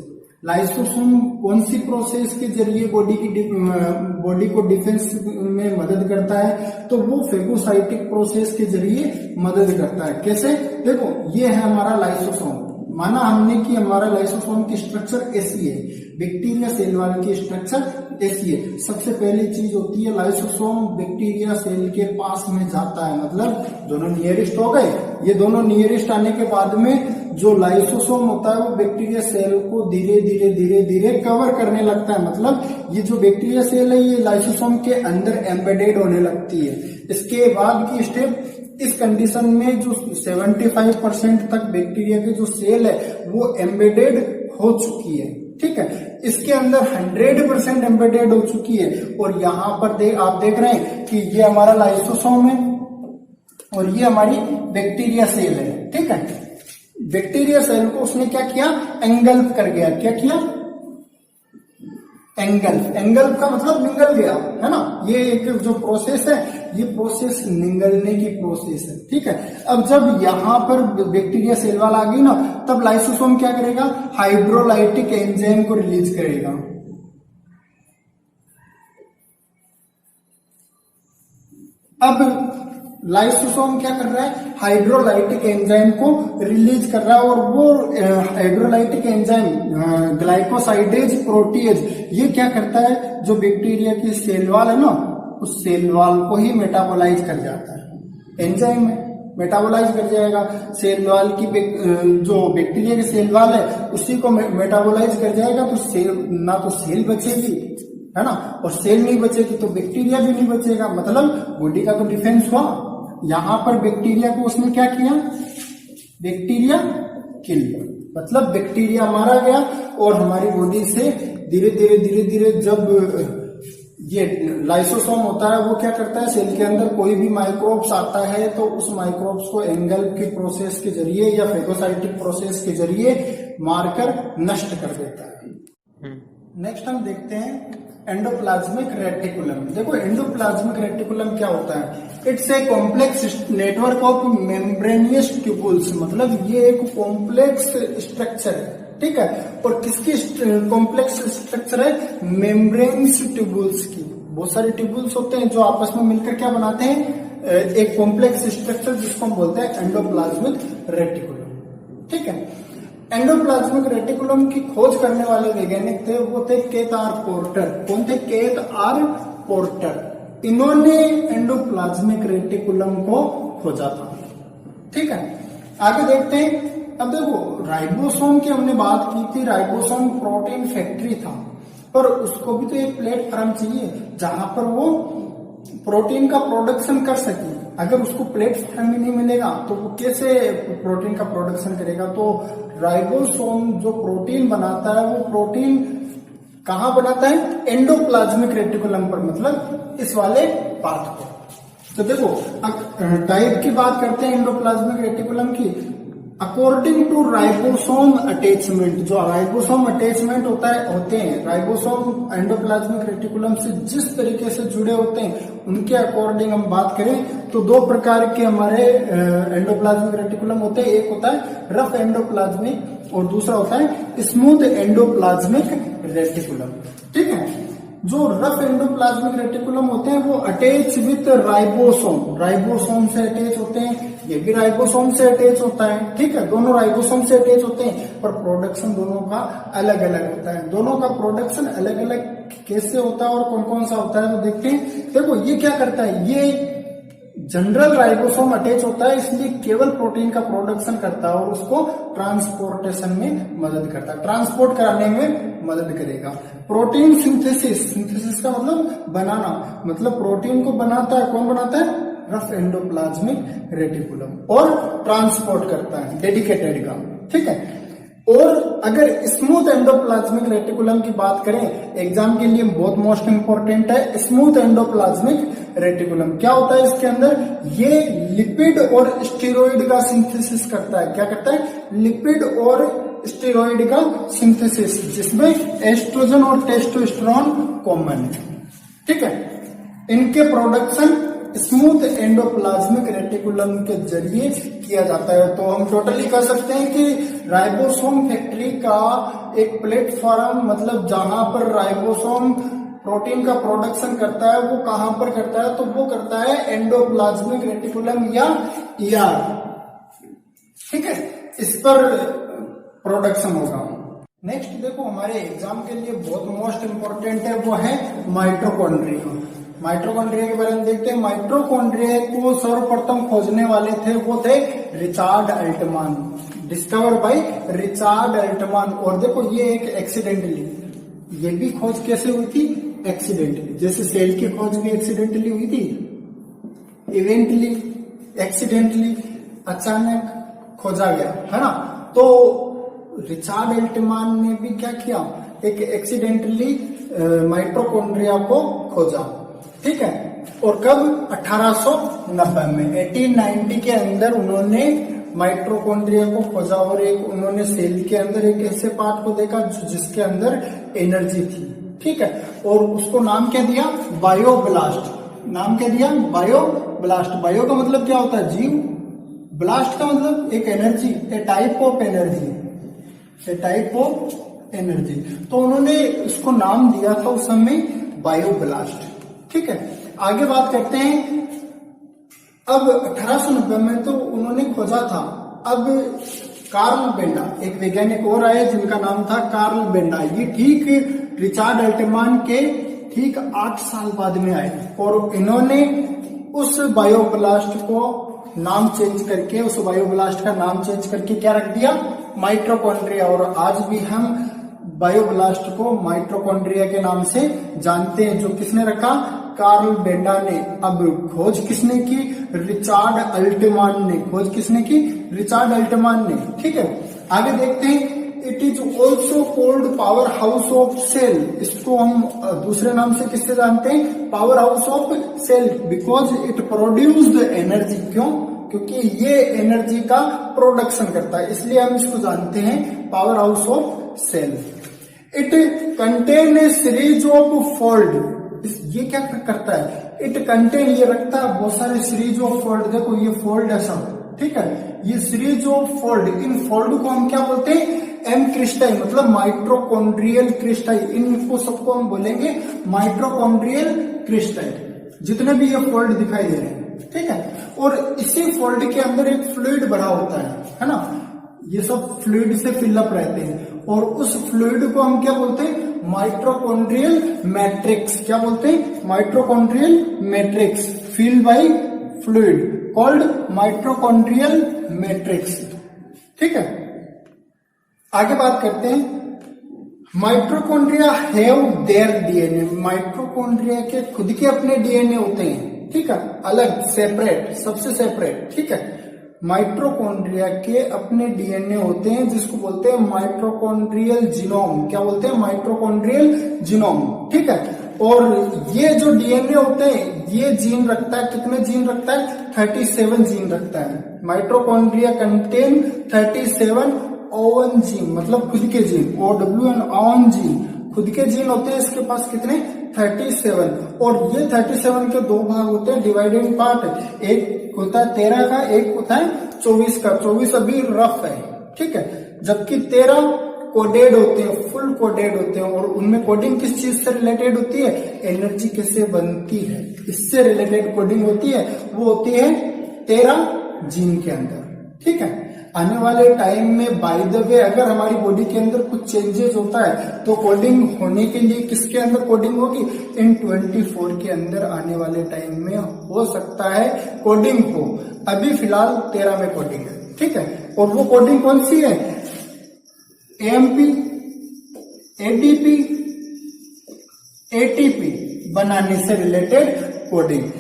[SPEAKER 1] लाइसोसोम कौन सी प्रोसेस के जरिए बॉडी को डिफेंस में मदद करता है? तो वो फेगोसाइटिक प्रोसेस के जरिए मदद करता है। कैसे? देखो ये है हमारा लाइसोसोम। माना हमने कि हमारा लाइसोसोम की स्ट्रक्चर ऐसी है, बैक्टीरिया सेल वॉल की स्ट्रक्चर ऐसी है। सबसे पहली चीज होती है लाइसोसोम बैक्टीरिया सेल के पास में जाता है। मतलब दोनों नियरेस्ट हो गए। ये दोनों नियरेस्ट आने के बाद में जो लाइसोसोम होता है वो बैक्टीरिया सेल को धीरे धीरे कवर करने लगता है। मतलब ये जो बैक्टीरिया सेल है ये लाइसोसोम के अंदर एम्बेडेड होने लगती है। इसके बाद की स्टेप, इस कंडीशन में जो 75% तक बैक्टीरिया के जो सेल है वो एम्बेडेड हो चुकी है। ठीक है, इसके अंदर 100% एम्बेडेड हो चुकी है। और यहाँ पर आप देख रहे हैं कि ये हमारा लाइसोसोम है और ये हमारी बैक्टीरिया सेल है। ठीक है, बैक्टीरिया सेल को उसने क्या किया? एंगल्फ कर गया। क्या किया? एंगल्फ का मतलब निगल गया, है ना। ये एक जो प्रोसेस है, ये प्रोसेस निगलने की प्रोसेस है। ठीक है, अब जब यहाँ पर बैक्टीरिया सेल वॉल आ गई ना, तब लाइसोसोम क्या करेगा? हाइड्रोलाइटिक एंजाइम को रिलीज करेगा। अब लाइसोसोम क्या कर रहा है? हाइड्रोलाइटिक एंजाइम को रिलीज कर रहा है। और वो हाइड्रोलाइटिक एंजाइम ग्लाइकोसाइडेज प्रोटीएज, ये क्या करता है? जो बैक्टीरिया की सेल वॉल है ना, उस सेल वॉल को ही मेटाबोलाइज कर जाता है। एंजाइम मेटाबोलाइज कर जाएगा। सेल वॉल की जो बैक्टीरिया की सेल वॉल है उसी को मेटाबोलाइज कर जाएगा। तो सेल ना तो सेल बचेगी, है ना, और सेल नहीं बचेगी तो बैक्टीरिया भी नहीं बचेगा। मतलब बॉडी का तो डिफेंस हुआ। यहां पर बैक्टीरिया को उसने क्या किया? बैक्टीरिया किल, मतलब बैक्टीरिया मारा गया। और हमारी बॉडी से धीरे धीरे जब ये लाइसोसोम होता है वो क्या करता है, सेल के अंदर कोई भी माइक्रोब्स आता है तो उस माइक्रोब्स को एंगल्फ की प्रोसेस के जरिए या फेगोसाइटिक प्रोसेस के जरिए मारकर नष्ट कर देता है। नेक्स्ट हम देखते हैं एंडोप्लाज्मिक रेटिकुलम। देखो एंडोप्लाज्मिक रेटिकुलम क्या होता है, it's a complex network of membranosus tubules, मतलब ये एक कॉम्प्लेक्स स्ट्रक्चर है, ठीक है। और किसकी कॉम्प्लेक्स स्ट्रक्चर है, मेम्ब्रेन्स ट्यूबुल्स की। बहुत सारे ट्यूबुल्स होते हैं जो आपस में मिलकर क्या बनाते हैं, एक कॉम्प्लेक्स स्ट्रक्चर जिसको हम बोलते हैं एंडोप्लाज्मिक रेटिकुलम, ठीक है। एंडोप्लाज्मिक रेटिकुलम की खोज करने वाले वैज्ञानिक थे, वो थे केथ आर पोर्टर। कौन थे, केथ आर पोर्टर। इन्होंने एंडोप्लाज्मिक रेटिकुलम को खोजा था, ठीक है। आगे देखते हैं। अब देखो राइबोसोम की हमने बात की थी, राइबोसोम प्रोटीन फैक्ट्री था, पर उसको भी तो एक प्लेटफॉर्म चाहिए जहां पर वो प्रोटीन का प्रोडक्शन कर सके। अगर उसको प्लेटफॉर्म ही नहीं मिलेगा तो वो कैसे प्रोटीन का प्रोडक्शन करेगा। तो राइबोसोम जो प्रोटीन बनाता है वो प्रोटीन कहाँ बनाता है, एंडोप्लाज्मिक रेटिकुलम पर, मतलब इस वाले पार्ट पर। तो देखो टाइप की बात करते हैं एंडोप्लाज्मिक रेटिकुलम की। अकॉर्डिंग टू राइबोसोम अटैचमेंट, जो राइबोसोम अटैचमेंट होते हैं, राइबोसोम एंडोप्लाज्मिक रेटिकुलम से जिस तरीके से जुड़े होते हैं उनके अकॉर्डिंग हम बात करें तो दो प्रकार के हमारे एंडोप्लाज्मिक रेटिकुलम होते हैं। एक होता है रफ एंडोप्लाज्मिक और दूसरा होता है स्मूथ एंडोप्लाज्मिक रेटिकुलम, ठीक है। जो रफ एंडोप्लाज्मिक रेटिकुलम होते हैं वो अटैच विथ राइबोसोम, राइबोसोम से अटैच होते हैं, ये भी राइबोसोम से अटैच होता है, ठीक है। दोनों राइबोसोम से अटैच होते हैं पर प्रोडक्शन दोनों का अलग अलग होता है। दोनों का प्रोडक्शन अलग अलग कैसे होता है और कौन कौन सा होता है तो देखते हैं। देखो ये क्या करता है, ये जनरल राइबोसोम अटैच होता है इसलिए केवल प्रोटीन का प्रोडक्शन करता है और उसको ट्रांसपोर्टेशन में मदद करता है, ट्रांसपोर्ट कराने में मदद करेगा। प्रोटीन सिंथेसिस, सिंथेसिस का मतलब बनाना, मतलब प्रोटीन को बनाता है, कौन बनाता है, रफ एंडोप्लाज्मिक रेटिकुलम, और ट्रांसपोर्ट करता है डेडिकेटेड का, ठीक है। और अगर स्मूथ एंडोप्लाज्मिक रेटिकुलम की बात करें, एग्जाम के लिए बहुत मोस्ट इंपोर्टेंट है स्मूथ एंडोप्लाज्मिक रेटिकुलम। क्या होता है इसके अंदर, ये लिपिड और स्टेरॉइड का सिंथेसिस करता है। क्या करता है, लिपिड और स्टेरॉइड का सिंथेसिस, जिसमें एस्ट्रोजन और टेस्टोस्टेरोन कॉमन है, ठीक है। इनके प्रोडक्शन स्मूथ एंडोप्लाज्मिक रेटिकुलम के जरिए किया जाता है। तो हम टोटली कह सकते हैं कि राइबोसोम फैक्ट्री का एक प्लेटफॉर्म, मतलब जहां पर राइबोसोम प्रोटीन का प्रोडक्शन करता है वो कहां पर करता है, तो वो करता है एंडोप्लाज्मिक रेटिकुलम या ईआर, ठीक है। इस पर प्रोडक्शन होगा। नेक्स्ट देखो हमारे एग्जाम के लिए बहुत मोस्ट इंपोर्टेंट है, वो है माइटोकॉन्ड्रिया। माइटोकॉन्ड्रिया के बारे में देखते हैं। माइटोकॉन्ड्रिया को सर्वप्रथम खोजने वाले थे वो थे Richard Altmann, discover by Richard Altmann. और देखो ये एक एक्सीडेंटली, ये भी खोज कैसे हुई थी, एक्सीडेंटली, जैसे सेल की खोज भी एक्सीडेंटली हुई थी, इवेंटली, एक्सीडेंटली, अचानक खोजा गया, है ना। तो रिचार्ड अल्टमान ने भी क्या किया, एक एक्सीडेंटली माइटोकॉन्ड्रिया को खोजा, ठीक है। और कब, 1890 में, 1890 के अंदर उन्होंने माइटोकॉन्ड्रिया को खोजा और एक उन्होंने सेल के अंदर एक ऐसे पार्ट को देखा जिसके अंदर एनर्जी थी, ठीक है। और उसको नाम क्या दिया, बायोब्लास्ट। नाम क्या दिया, बायोब्लास्ट। बायो का मतलब क्या होता है, जीव, ब्लास्ट का मतलब एक energy, A type of energy, A type of energy. तो उन्होंने उसको नाम दिया था उस समय बायोब्लास्ट, ठीक है। आगे बात करते हैं। अब 1890 में तो उन्होंने खोजा था। अब कार्ल बेंडा, एक वैज्ञानिक और आए जिनका नाम था कार्ल बेंडा। ये ठीक रिचार्ड अल्टमान के ठीक 8 साल बाद में आए और इन्होंने उस बायोब्लास्ट को नाम चेंज करके, उस बायोब्लास्ट का नाम चेंज करके क्या रख दिया, माइटोकॉन्ड्रिया। और आज भी हम बायोब्लास्ट को माइटोकॉन्ड्रिया के नाम से जानते हैं, जो किसने रखा, कार्ल बेंडा ने। अब खोज किसने की, रिचार्ड अल्टमान ने। खोज किसने की, रिचार्ड अल्टमान ने, ठीक है। आगे देखते हैं it is also called power house of cell. इसको हम दूसरे नाम से किससे जानते हैं, power house of cell, because it produce the energy. क्यों, क्योंकि ये एनर्जी का प्रोडक्शन करता है, इसलिए हम इसको जानते हैं power house of cell. It contain a series of fold. ये क्या करता है, इट कंटेन, ये रखता है बहुत सारे सीरीज ऑफ फोल्ड। देखो ये फोल्ड है सब, ठीक है, ये series of fold, in fold को हम क्या बोलते हैं, एम क्रिस्टाई, मतलब माइट्रोकॉन्ड्रियल क्रिस्टाई। इनको सबको हम बोलेंगे माइट्रोकॉन्ड्रियल क्रिस्टाई, जितने भी ये फोल्ड दिखाई दे रहे हैं, ठीक है। और इसी फोल्ड के अंदर एक फ्लूइड भरा होता है ना, ये सब फ्लूइड से फिलअप रहते हैं, और उस फ्लूइड को हम क्या बोलते हैं, माइट्रोकॉन्ड्रियल मैट्रिक्स। क्या बोलते हैं, mitochondrial matrix, filled by fluid called mitochondrial matrix, ठीक है। आगे बात करते हैं, mitochondria have their DNA. Mitochondria के खुद के अपने डीएनए होते हैं, ठीक है, अलग, सेपरेट, सबसे सेपरेट, ठीक है। माइट्रोकॉन्ड्रिया के अपने डीएनए होते हैं, जिसको बोलते हैं माइट्रोकॉन्ड्रियल जीनोम। क्या बोलते हैं, माइट्रोकॉन्ड्रियल जीनोम, ठीक है। और ये जो डीएनए होते हैं, ये जीन रखता है, कितने जीन रखता है, 37 जीन रखता है। माइट्रोकॉन्ड्रिया कंटेन 37 ओवन जीन, मतलब खुद के जीन, OWN ओवन जीन, खुद के जीन होते हैं इसके पास कितने, 37। और ये 37 के दो भाग होते हैं, डिवाइडेड पार्ट, एक होता है 13 का, एक होता है 24 का। 24 अभी रफ है, ठीक है, जबकि 13 कोडेड होते हैं, फुल कोडेड होते हैं। और उनमें कोडिंग किस चीज से रिलेटेड होती है, एनर्जी कैसे बनती है, इससे रिलेटेड कोडिंग होती है, वो होती है 13 जीन के अंदर, ठीक है। आने वाले टाइम में बाय द वे अगर हमारी बॉडी के अंदर कुछ चेंजेस होता है तो कोडिंग होने के लिए किसके अंदर कोडिंग होगी, इन 24 के अंदर आने वाले टाइम में हो सकता है कोडिंग हो। अभी फिलहाल 13 में कोडिंग है, ठीक है। और वो कोडिंग कौन सी है, एएमपी, एडीपी, एटीपी बनाने से related coding.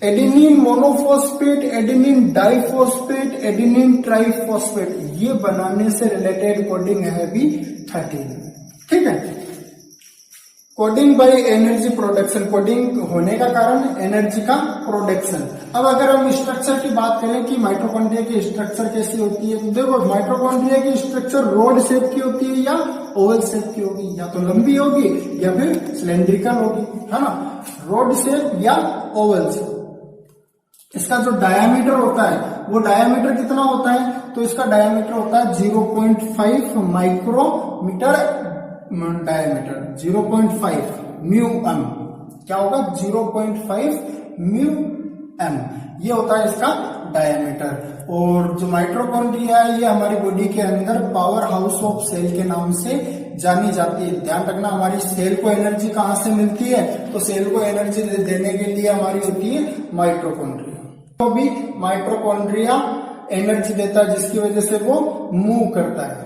[SPEAKER 1] Adenine monophosphate, adenine diphosphate, adenine triphosphate, ये बनाने से रिलेटेड कोडिंग है अभी 13, ठीक है। Coding by energy production, coding होने का कारण एनर्जी का प्रोडक्शन। अब अगर हम स्ट्रक्चर की बात करें कि माइटोकॉन्ड्रिया की स्ट्रक्चर कैसी होती है, तो देखो माइटोकॉन्ड्रिया की स्ट्रक्चर रोड शेप की होती है या ओवल शेप की होगी, या तो लंबी होगी या फिर सिलेंड्रिकल होगी, है ना, रोड शेप या ओवल शेप। इसका जो डायामीटर होता है, वो डायामीटर कितना होता है, तो इसका डायामीटर होता है 0.5 माइक्रोमीटर डायामीटर, 0.5 म्यू एम। क्या होगा, 0.5 म्यू एम, ये होता है इसका डायामीटर। और जो माइटोकॉन्ड्रिया है, ये हमारी बॉडी के अंदर पावर हाउस ऑफ सेल के नाम से जानी जाती है। ध्यान रखना, हमारी सेल को एनर्जी कहाँ से मिलती है, तो सेल को एनर्जी देने के लिए हमारी होती है माइटोकॉन्ड्रिया। तो भी माइटोकॉन्ड्रिया एनर्जी देता है, जिसकी वजह से वो मूव करता है,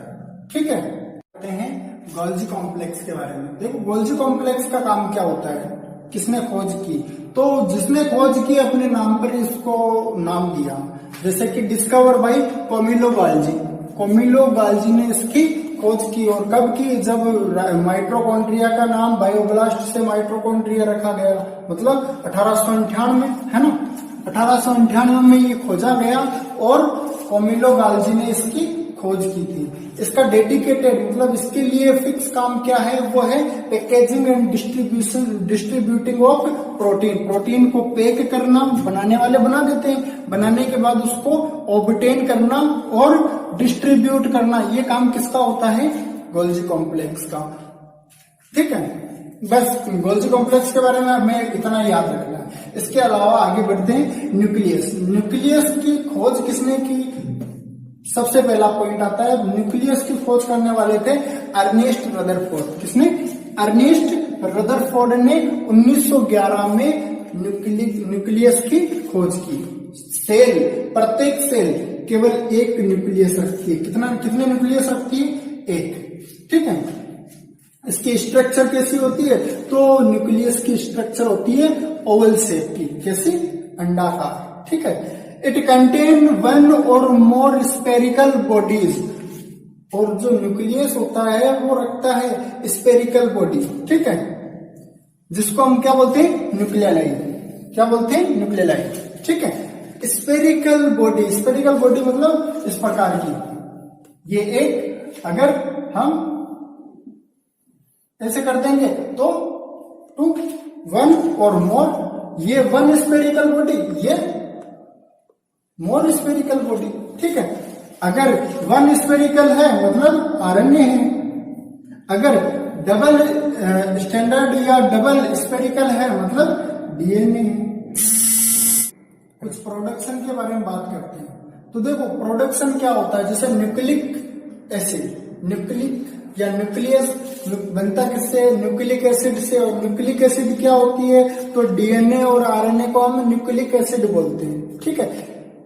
[SPEAKER 1] ठीक है। कहते हैं गोल्जी कॉम्प्लेक्स के बारे में। देखो गोल्जी कॉम्प्लेक्स का काम क्या होता है, किसने खोज की, तो जिसने खोज की अपने नाम पर इसको नाम दिया, जैसे कि discover by Camillo Golgi. Camillo Golgi ने इसकी खोज की, और कब की, जब माइटोकॉन्ड्रिया का नाम बायोब्लास्ट से माइटोकॉन्ड्रिया रखा गया, मतलब 1898 में, है ना, 1898 में ये खोजा गया और कैमिलो गाल्जी ने इसकी खोज की थी। इसका डेडिकेटेड, मतलब इसके लिए फिक्स काम क्या है, वो है packaging and distributing of protein. Protein को पैक करना, बनाने वाले बना देते हैं, बनाने के बाद उसको ऑब्टेन करना और डिस्ट्रीब्यूट करना, ये काम किसका होता है, गोल्जी कॉम्प्लेक्स का, ठीक है। बस गोल्जी कॉम्प्लेक्स के बारे में हमें इतना याद रखना है। इसके अलावा आगे बढ़ते हैं, न्यूक्लियस। न्यूक्लियस की खोज किसने की, सबसे पहला पॉइंट आता है, न्यूक्लियस की खोज करने वाले थे अर्नेस्ट रदरफोर्ड। किसने, अर्नेस्ट रदरफोर्ड ने 1911 में न्यूक्लियस की खोज की। सेल, प्रत्येक सेल केवल एक न्यूक्लियस रखती है, कितने न्यूक्लियस रखती है, एक, ठीक है। इसकी स्ट्रक्चर कैसी होती है, तो न्यूक्लियस की स्ट्रक्चर होती है ओवल शेप की, कैसी, अंडाकार, ठीक है। इट कंटेन वन और मोर स्पेरिकल बॉडीज, और जो न्यूक्लियस होता है वो रखता है स्पेरिकल बॉडी, ठीक है, जिसको हम क्या बोलते हैं, न्यूक्लियलाई। क्या बोलते हैं, न्यूक्लियलाई, ठीक है। स्पेरिकल बॉडी, स्पेरिकल बॉडी मतलब इस प्रकार की। ये एक, अगर हम ऐसे कर देंगे तो 2, 1 और मोर, ये 1 स्पेरिकल बॉडी, ये मोर स्पेरिकल बॉडी, ठीक है। अगर 1 स्पेरिकल है मतलब आरएनए है, अगर डबल स्टैंडर्ड या डबल स्पेरिकल है मतलब डीएनए है। कुछ प्रोडक्शन के बारे में बात करते हैं। तो देखो प्रोडक्शन क्या होता है, जैसे न्यूक्लिक एसिड, न्यूक्लिक या न्यूक्लियस बनता किससे, न्यूक्लिक एसिड से। और न्यूक्लिक एसिड क्या होती है, तो डीएनए और आरएनए को हम न्यूक्लिक एसिड बोलते हैं, ठीक है।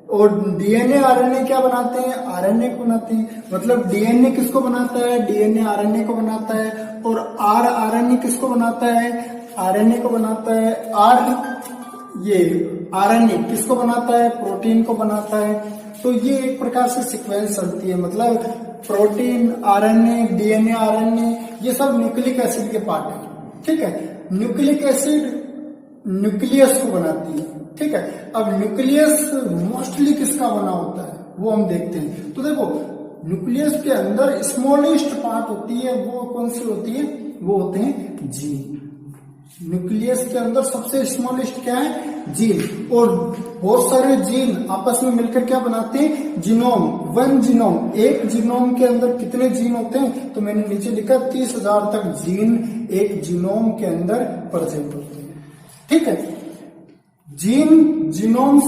[SPEAKER 1] और डीएनए आरएनए क्या बनाते हैं, आरएनए को बनाते हैं। मतलब डीएनए किसको बनाता है, डीएनए आरएनए को बनाता है। और आरएनए किसको बनाता है, आरएनए को बनाता है। ये आरएनए किसको बनाता है, प्रोटीन को बनाता है। तो ये एक प्रकार से सीक्वेंस चलती है, मतलब प्रोटीन, आरएनए, डीएनए, आरएनए, ये सब न्यूक्लिक एसिड के पार्ट है, ठीक है। न्यूक्लिक एसिड न्यूक्लियस को बनाती है, ठीक है। अब न्यूक्लियस मोस्टली किसका बना होता है वो हम देखते हैं। तो देखो न्यूक्लियस के अंदर स्मॉलेस्ट पार्ट होती है, वो कौन सी होती है, वो होते हैं जीन। न्यूक्लियस के अंदर सबसे स्मॉलेस्ट क्या है, जीन। और बहुत सारे जीन आपस में मिलकर क्या बनाते हैं, जीनोम। 1 जीनोम, एक जीनोम के अंदर कितने जीन होते हैं, तो मैंने नीचे लिखा 30,000 तक जीन एक जीनोम के अंदर प्रेजेंट होते हैं, ठीक है। जीन जीनोम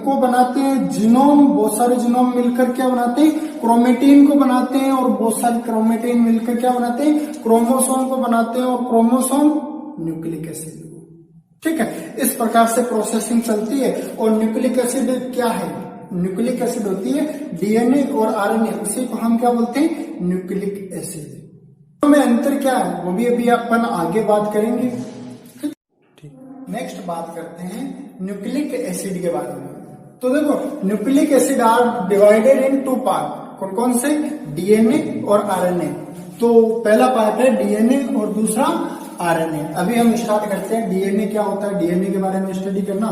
[SPEAKER 1] को बनाते हैं, जीनोम बहुत सारे जीनोम मिलकर क्या बनाते हैं, क्रोमेटिन को बनाते हैं। और बहुत सारे क्रोमेटिन मिलकर क्या बनाते हैं, क्रोमोसोम को बनाते हैं। और क्रोमोसोम न्यूक्लिक एसिड, ठीक है। इस प्रकार से प्रोसेसिंग चलती है। और न्यूक्लिक एसिड क्या है, न्यूक्लिक एसिड होती है डीएनए और आरएनए, उसी को हम क्या बोलते हैं, न्यूक्लिक एसिड। तो में अंतर क्या है वो भी अभी अपन आगे बात करेंगे। नेक्स्ट बात करते हैं न्यूक्लिक एसिड के बारे में। तो देखो nucleic acid are divided in 2 part, कौन कौन से, डीएनए और आरएनए। तो पहला पार्ट है डीएनए और दूसरा आरएनए। अभी हम स्टार्ट करते हैं, डीएनए क्या होता है, डीएनए के बारे में स्टडी करना।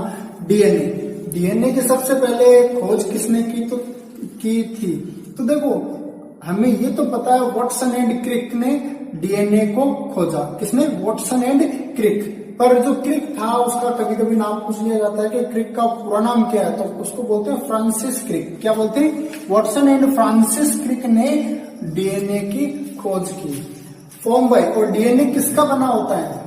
[SPEAKER 1] डीएनए की सबसे पहले खोज किसने की थी, तो देखो हमें ये तो पता है वाटसन एंड क्रिक ने डीएनए को खोजा। किसने, वाटसन एंड क्रिक। पर जो क्रिक था उसका कभी कभी नाम पूछ लिया जाता है कि क्रिक का पूरा नाम क्या है, तो उसको बोलते हैं फ्रांसिस क्रिक। क्या बोलते हैं, वाटसन एंड फ्रांसिस क्रिक ने डीएनए की खोज की। फॉर्म बाय, और डीएनए किसका बना होता है,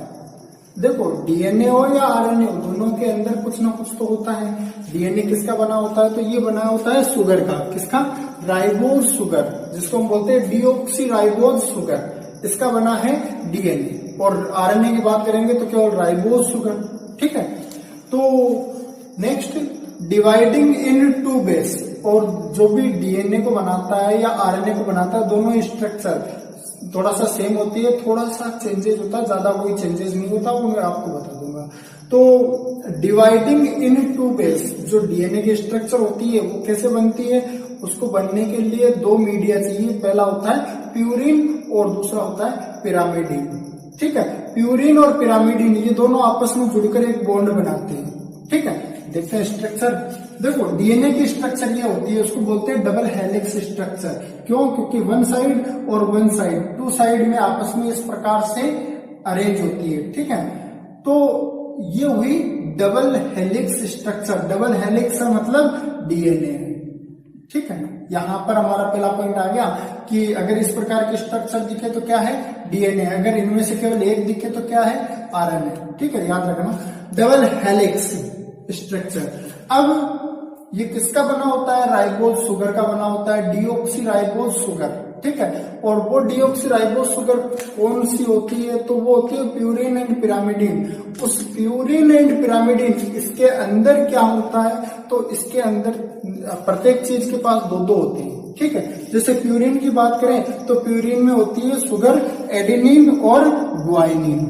[SPEAKER 1] देखो डीएनए हो या आरएनए हो, दोनों के अंदर कुछ ना कुछ तो होता है। डीएनए किसका बना होता है, तो ये बना होता है शुगर का। किसका, राइबोज शुगर, जिसको हम बोलते हैं डीऑक्सी राइबोज शुगर, इसका बना है डीएनए। और आरएनए की बात करेंगे तो केवल राइबोज शुगर, ठीक है। तो नेक्स्ट, डिवाइडिंग इन 2 बेस। और जो भी डीएनए को बनाता है या आरएनए को बनाता है, दोनों स्ट्रक्चर थोड़ा सा सेम होती है, थोड़ा सा चेंजेस होता है, ज्यादा कोई चेंजेस नहीं होता, वो मैं आपको बता दूंगा। तो डिवाइडिंग इन 2 बेस, जो डीएनए की स्ट्रक्चर होती है वो कैसे बनती है, उसको बनने के लिए 2 मीडिया चाहिए। पहला होता है प्यूरिन और दूसरा होता है पिरामिडिन, ठीक है। प्यूरिन और पिरामिडिन ये दोनों आपस में जुड़कर एक बॉन्ड बनाते हैं, ठीक है। देखते हैं स्ट्रक्चर। देखो डीएनए की स्ट्रक्चर ये होती है, उसको बोलते हैं डबल हेलिक्स स्ट्रक्चर। क्यों, क्योंकि 1 साइड और 1 साइड, 2 साइड में आपस में इस प्रकार से अरेंज होती है, ठीक है। तो ये हुई double helix structure. Double helix का मतलब डीएनए, ठीक है। यहाँ पर हमारा पहला पॉइंट आ गया कि अगर इस प्रकार के स्ट्रक्चर दिखे तो क्या है, डीएनए। अगर इनमें से केवल एक दिखे तो क्या है, आरएनए, ठीक है, याद रखना। Double helix structure. अब ये किसका बना होता है, राइबोज शुगर का बना होता है, डीऑक्सी राइबोज शुगर, ठीक है। और वो डीऑक्सी राइबोज शुगर कौन सी होती है, तो वो होती है प्यूरिन एंड पिरामिडिन। उस प्यूरिन एंड पिरामिडिन, इसके अंदर क्या होता है, तो इसके अंदर प्रत्येक चीज के पास 2-2 होती है, ठीक है। जैसे प्यूरिन की बात करें तो प्यूरिन में होती है शुगर, एडेनिन और ग्वाइनिन।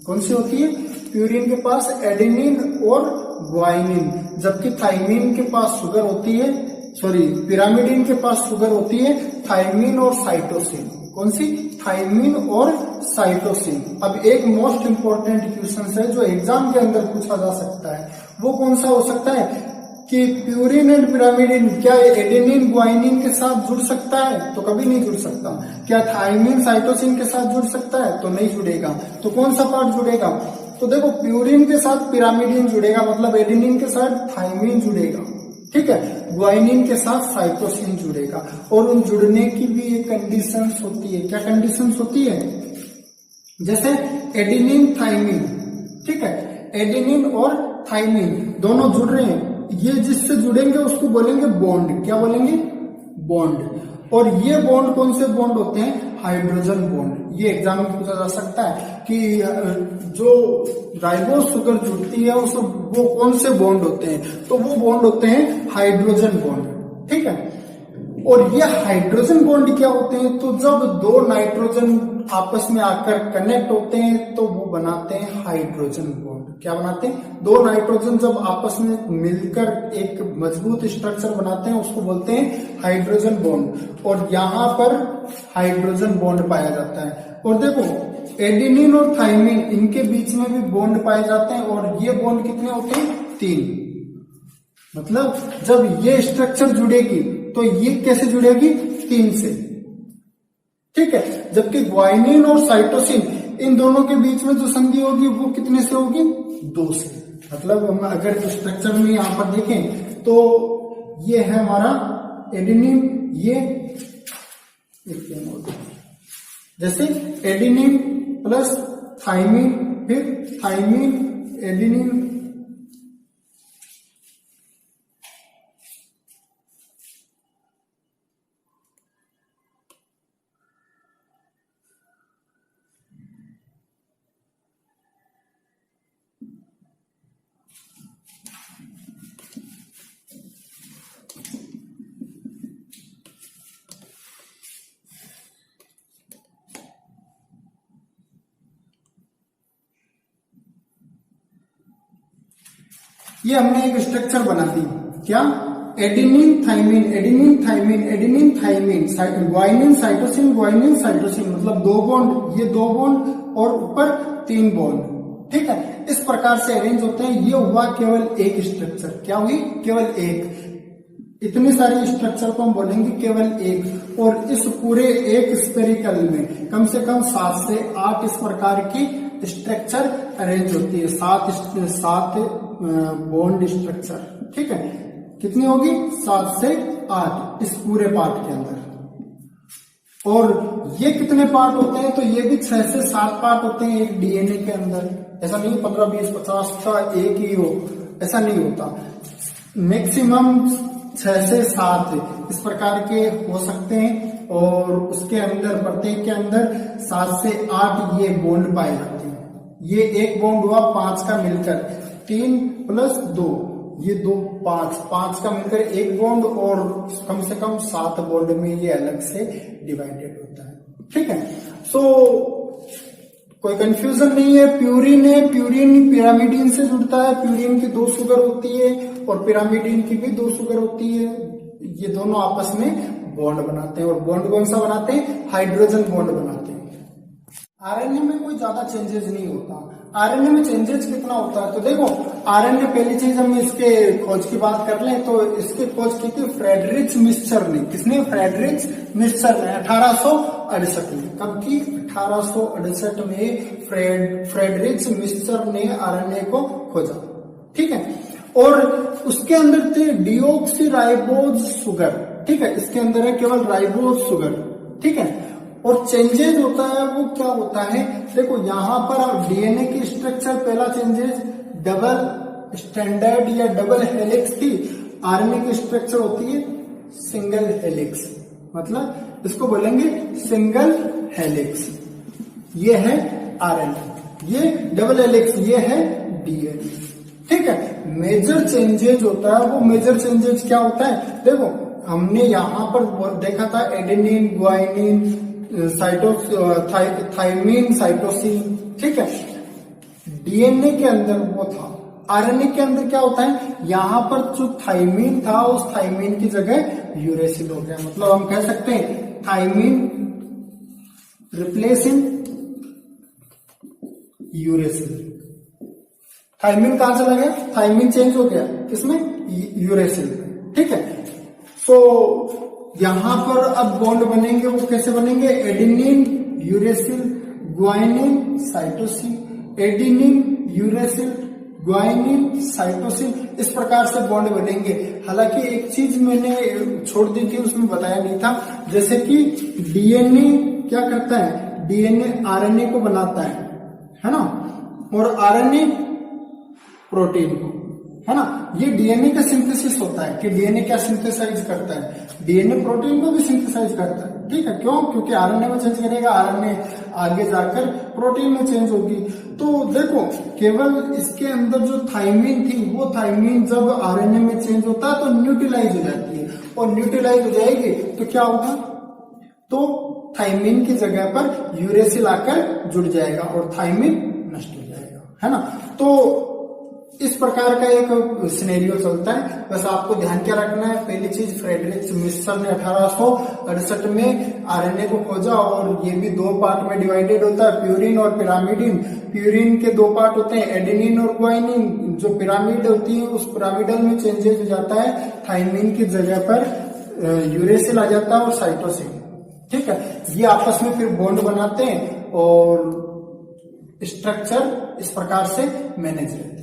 [SPEAKER 1] कौन सी होती है, प्यूरिन के पास एडेनिन और ग्वाइनिन। जबकि थाइमिन के पास शुगर होती है, सॉरी पिरामिडिन के पास शुगर होती है, थायमिन और साइटोसिन। कौन सी? थायमिन और साइटोसिन। अब एक मोस्ट इंपॉर्टेंट क्वेश्चन है जो एग्जाम के अंदर पूछा जा सकता है, वो कौन सा हो सकता है कि प्यूरिन एंड पिरामिडिन क्या एडेनिन ग्वाइनिन के साथ जुड़ सकता है? तो कभी नहीं जुड़ सकता। क्या थायमिन साइटोसिन के साथ जुड़ सकता है? तो नहीं जुड़ेगा। तो कौन सा पार्ट जुड़ेगा? तो देखो, प्यूरिन के साथ पिरामिडिन जुड़ेगा, मतलब एडेनिन के साथ थायमिन जुड़ेगा, ठीक है, ग्वाइनिन के साथ साइटोसिन जुड़ेगा। और उन जुड़ने की भी एक कंडीशंस होती है। क्या कंडीशंस होती है? जैसे एडेनिन थायमिन, ठीक है, एडेनिन और थायमिन दोनों जुड़ रहे हैं, ये जिससे जुड़ेंगे उसको बोलेंगे बॉन्ड। क्या बोलेंगे? बॉन्ड। और ये बॉन्ड कौन से बॉन्ड होते हैं? Hydrogen bond. ये एग्जाम में पूछा जा सकता है कि जो राइबोज शुगर जुड़ती है उस वो कौन से बॉन्ड होते हैं? तो वो बॉन्ड होते हैं हाइड्रोजन बॉन्ड, ठीक है। और ये हाइड्रोजन बॉन्ड क्या होते हैं? तो जब दो नाइट्रोजन आपस में आकर कनेक्ट होते हैं तो वो बनाते हैं हाइड्रोजन बॉन्ड। क्या बनाते हैं? दो नाइट्रोजन जब आपस में मिलकर एक मजबूत स्ट्रक्चर बनाते हैं उसको बोलते हैं हाइड्रोजन बॉन्ड। और यहाँ पर हाइड्रोजन बॉन्ड पाया जाता है। और देखो, एडेनिन और थायमिन इनके बीच में भी बॉन्ड पाए जाते हैं। और ये बॉन्ड कितने होते हैं? 3। मतलब जब ये स्ट्रक्चर जुड़ेगी तो ये कैसे जुड़ेगी? 3 से, ठीक है। जबकि ग्वाइनिन और साइटोसिन इन दोनों के बीच में जो संधि होगी वो कितने से होगी? 2 से। मतलब हम अगर स्ट्रक्चर में यहां पर देखें तो ये है हमारा एडेनिन, ये जैसे एडेनिन प्लस थायमिन, फिर थायमिन एडेनिन, ये हमने एक स्ट्रक्चर बना दी। क्या? Adenine thymine, adenine thymine, adenine thymine, guanine cytosine, guanine cytosine, मतलब 2 बॉन्ड, ये 2 बॉन्ड और ऊपर 3 बॉन्ड, ठीक है। इस प्रकार से अरेंज होते हैं। ये हुआ केवल एक स्ट्रक्चर। क्या हुई? केवल एक। इतनी सारी स्ट्रक्चर को हम बोलेंगे केवल एक। और इस पूरे एक स्फेरिकल में कम से कम 7 से 8 इस प्रकार की स्ट्रक्चर अरेंज होती है। 7 बॉन्ड स्ट्रक्चर, ठीक है। कितनी होगी? 7 से 8 इस पूरे पार्ट के अंदर। और ये कितने पार्ट होते हैं? तो ये भी 6 से 7 पार्ट होते हैं एक डीएनए के अंदर। ऐसा नहीं 15, 20, 50 का एक ही हो, ऐसा नहीं होता। मैक्सिमम 6 से 7 इस प्रकार के हो सकते हैं। और उसके अंदर प्रत्येक के अंदर 7 से 8 ये बॉन्ड पाए जाते हैं। ये एक बॉन्ड हुआ 5 का मिलकर, 3 प्लस 2, ये 2 5 का मिलकर एक बॉन्ड। और कम से कम 7 बॉन्ड में ये अलग से डिवाइडेड होता है, ठीक है। सो कोई कंफ्यूजन नहीं है। प्यूरिन है, प्यूरिन पिरामिडिन से जुड़ता है। प्यूरिन की 2 शुगर होती है और पिरामिडिन की भी 2 शुगर होती है। ये दोनों आपस में बॉन्ड बनाते हैं। और बॉन्ड कौन सा बनाते हैं? हाइड्रोजन बॉन्ड बनाते हैं। आरएनए में कोई ज्यादा चेंजेस नहीं होता। आरएनए में चेंजेस कितना होता है? तो देखो, आरएनए पहली चीज हम इसके खोज की बात कर लें तो इसकी खोज की थी फ्रेडरिच मिस्चर ने। किसने? फ्रेडरिच मिस्चर ने 1868 में। कब की? 1868 में फ्रेडरिच मिस्चर ने आरएनए को खोजा, ठीक है। और उसके अंदर थे डीऑक्सी राइबोज शुगर, ठीक है। इसके अंदर है केवल राइबोज शुगर, ठीक है। और चेंजेज होता है वो क्या होता है? देखो, यहां पर डीएनए की स्ट्रक्चर पहला चेंजेज डबल स्टैंडर्ड या डबल हेलिक्स थी। आरएनए की स्ट्रक्चर होती है सिंगल हेलिक्स, मतलब इसको बोलेंगे सिंगल हेलिक्स। ये है आरएनए, ये डबल हेलिक्स, ये है डीएनए, ठीक है। मेजर चेंजेज होता है, वो मेजर चेंजेज क्या होता है? देखो, हमने यहां पर देखा था एडेनिन, ग्वाइनिन, थायमिन, साइटोसिन, ठीक है। डीएनए के अंदर वो था। आरएनए के अंदर क्या होता है? यहां पर जो थायमिन था उस थायमिन की जगह यूरेसिल हो गया। मतलब हम कह सकते हैं थायमिन रिप्लेसिंग यूरेसिल। थायमिन कहां चला गया, थायमिन चेंज हो गया किसमें, यूरेसिल। ठीक है, सो यहां पर अब बॉन्ड बनेंगे, वो कैसे बनेंगे, adenine uracil guanine cytosine, adenine uracil guanine cytosine, इस प्रकार से बॉन्ड बनेंगे। हालांकि एक चीज मैंने छोड़ दी थी, उसमें बताया नहीं था, जैसे कि डीएनए क्या करता है, डीएनए आरएनए को बनाता है ना, और आरएनए प्रोटीन को, है ना। ये डीएनए का सिंथेसिस होता है कि डीएनए क्या सिंथेसाइज करता है, डीएनए प्रोटीन को भी सिंथेसाइज करता है। ठीक है, क्यों, क्योंकि आरएनए में चेंज करेगा, आरएनए आगे जाकर प्रोटीन में चेंज होगी। तो देखो, केवल इसके अंदर जो थायमिन थी, वो थायमिन जब आरएनए में चेंज होता है तो न्यूट्रलाइज हो जाती है, और न्यूट्रलाइज हो जाएगी तो क्या होगा, तो थायमिन की जगह पर यूरेसिल आकर जुड़ जाएगा और थायमिन नष्ट हो जाएगा, है ना। तो इस प्रकार का एक सिनेरियो चलता है। बस आपको ध्यान क्या रखना है, पहली चीज फ्रेडरिक मिस्टर ने 1868 में आरएनए को खोजा, और ये भी दो पार्ट में डिवाइडेड होता है, प्यूरिन और पिरामिडिन। प्यूरिन के दो पार्ट होते हैं, एडेनिन और ग्वाइनिन। जो पिरामिड होती है उस पिरामिडल में चेंजेस हो जाता है, थायमिन की जगह पर यूरेसिल आ जाता है और साइटोसिन। ठीक है, ये आपस में फिर बॉन्ड बनाते हैं और स्ट्रक्चर इस प्रकार से मैनेज रहता है।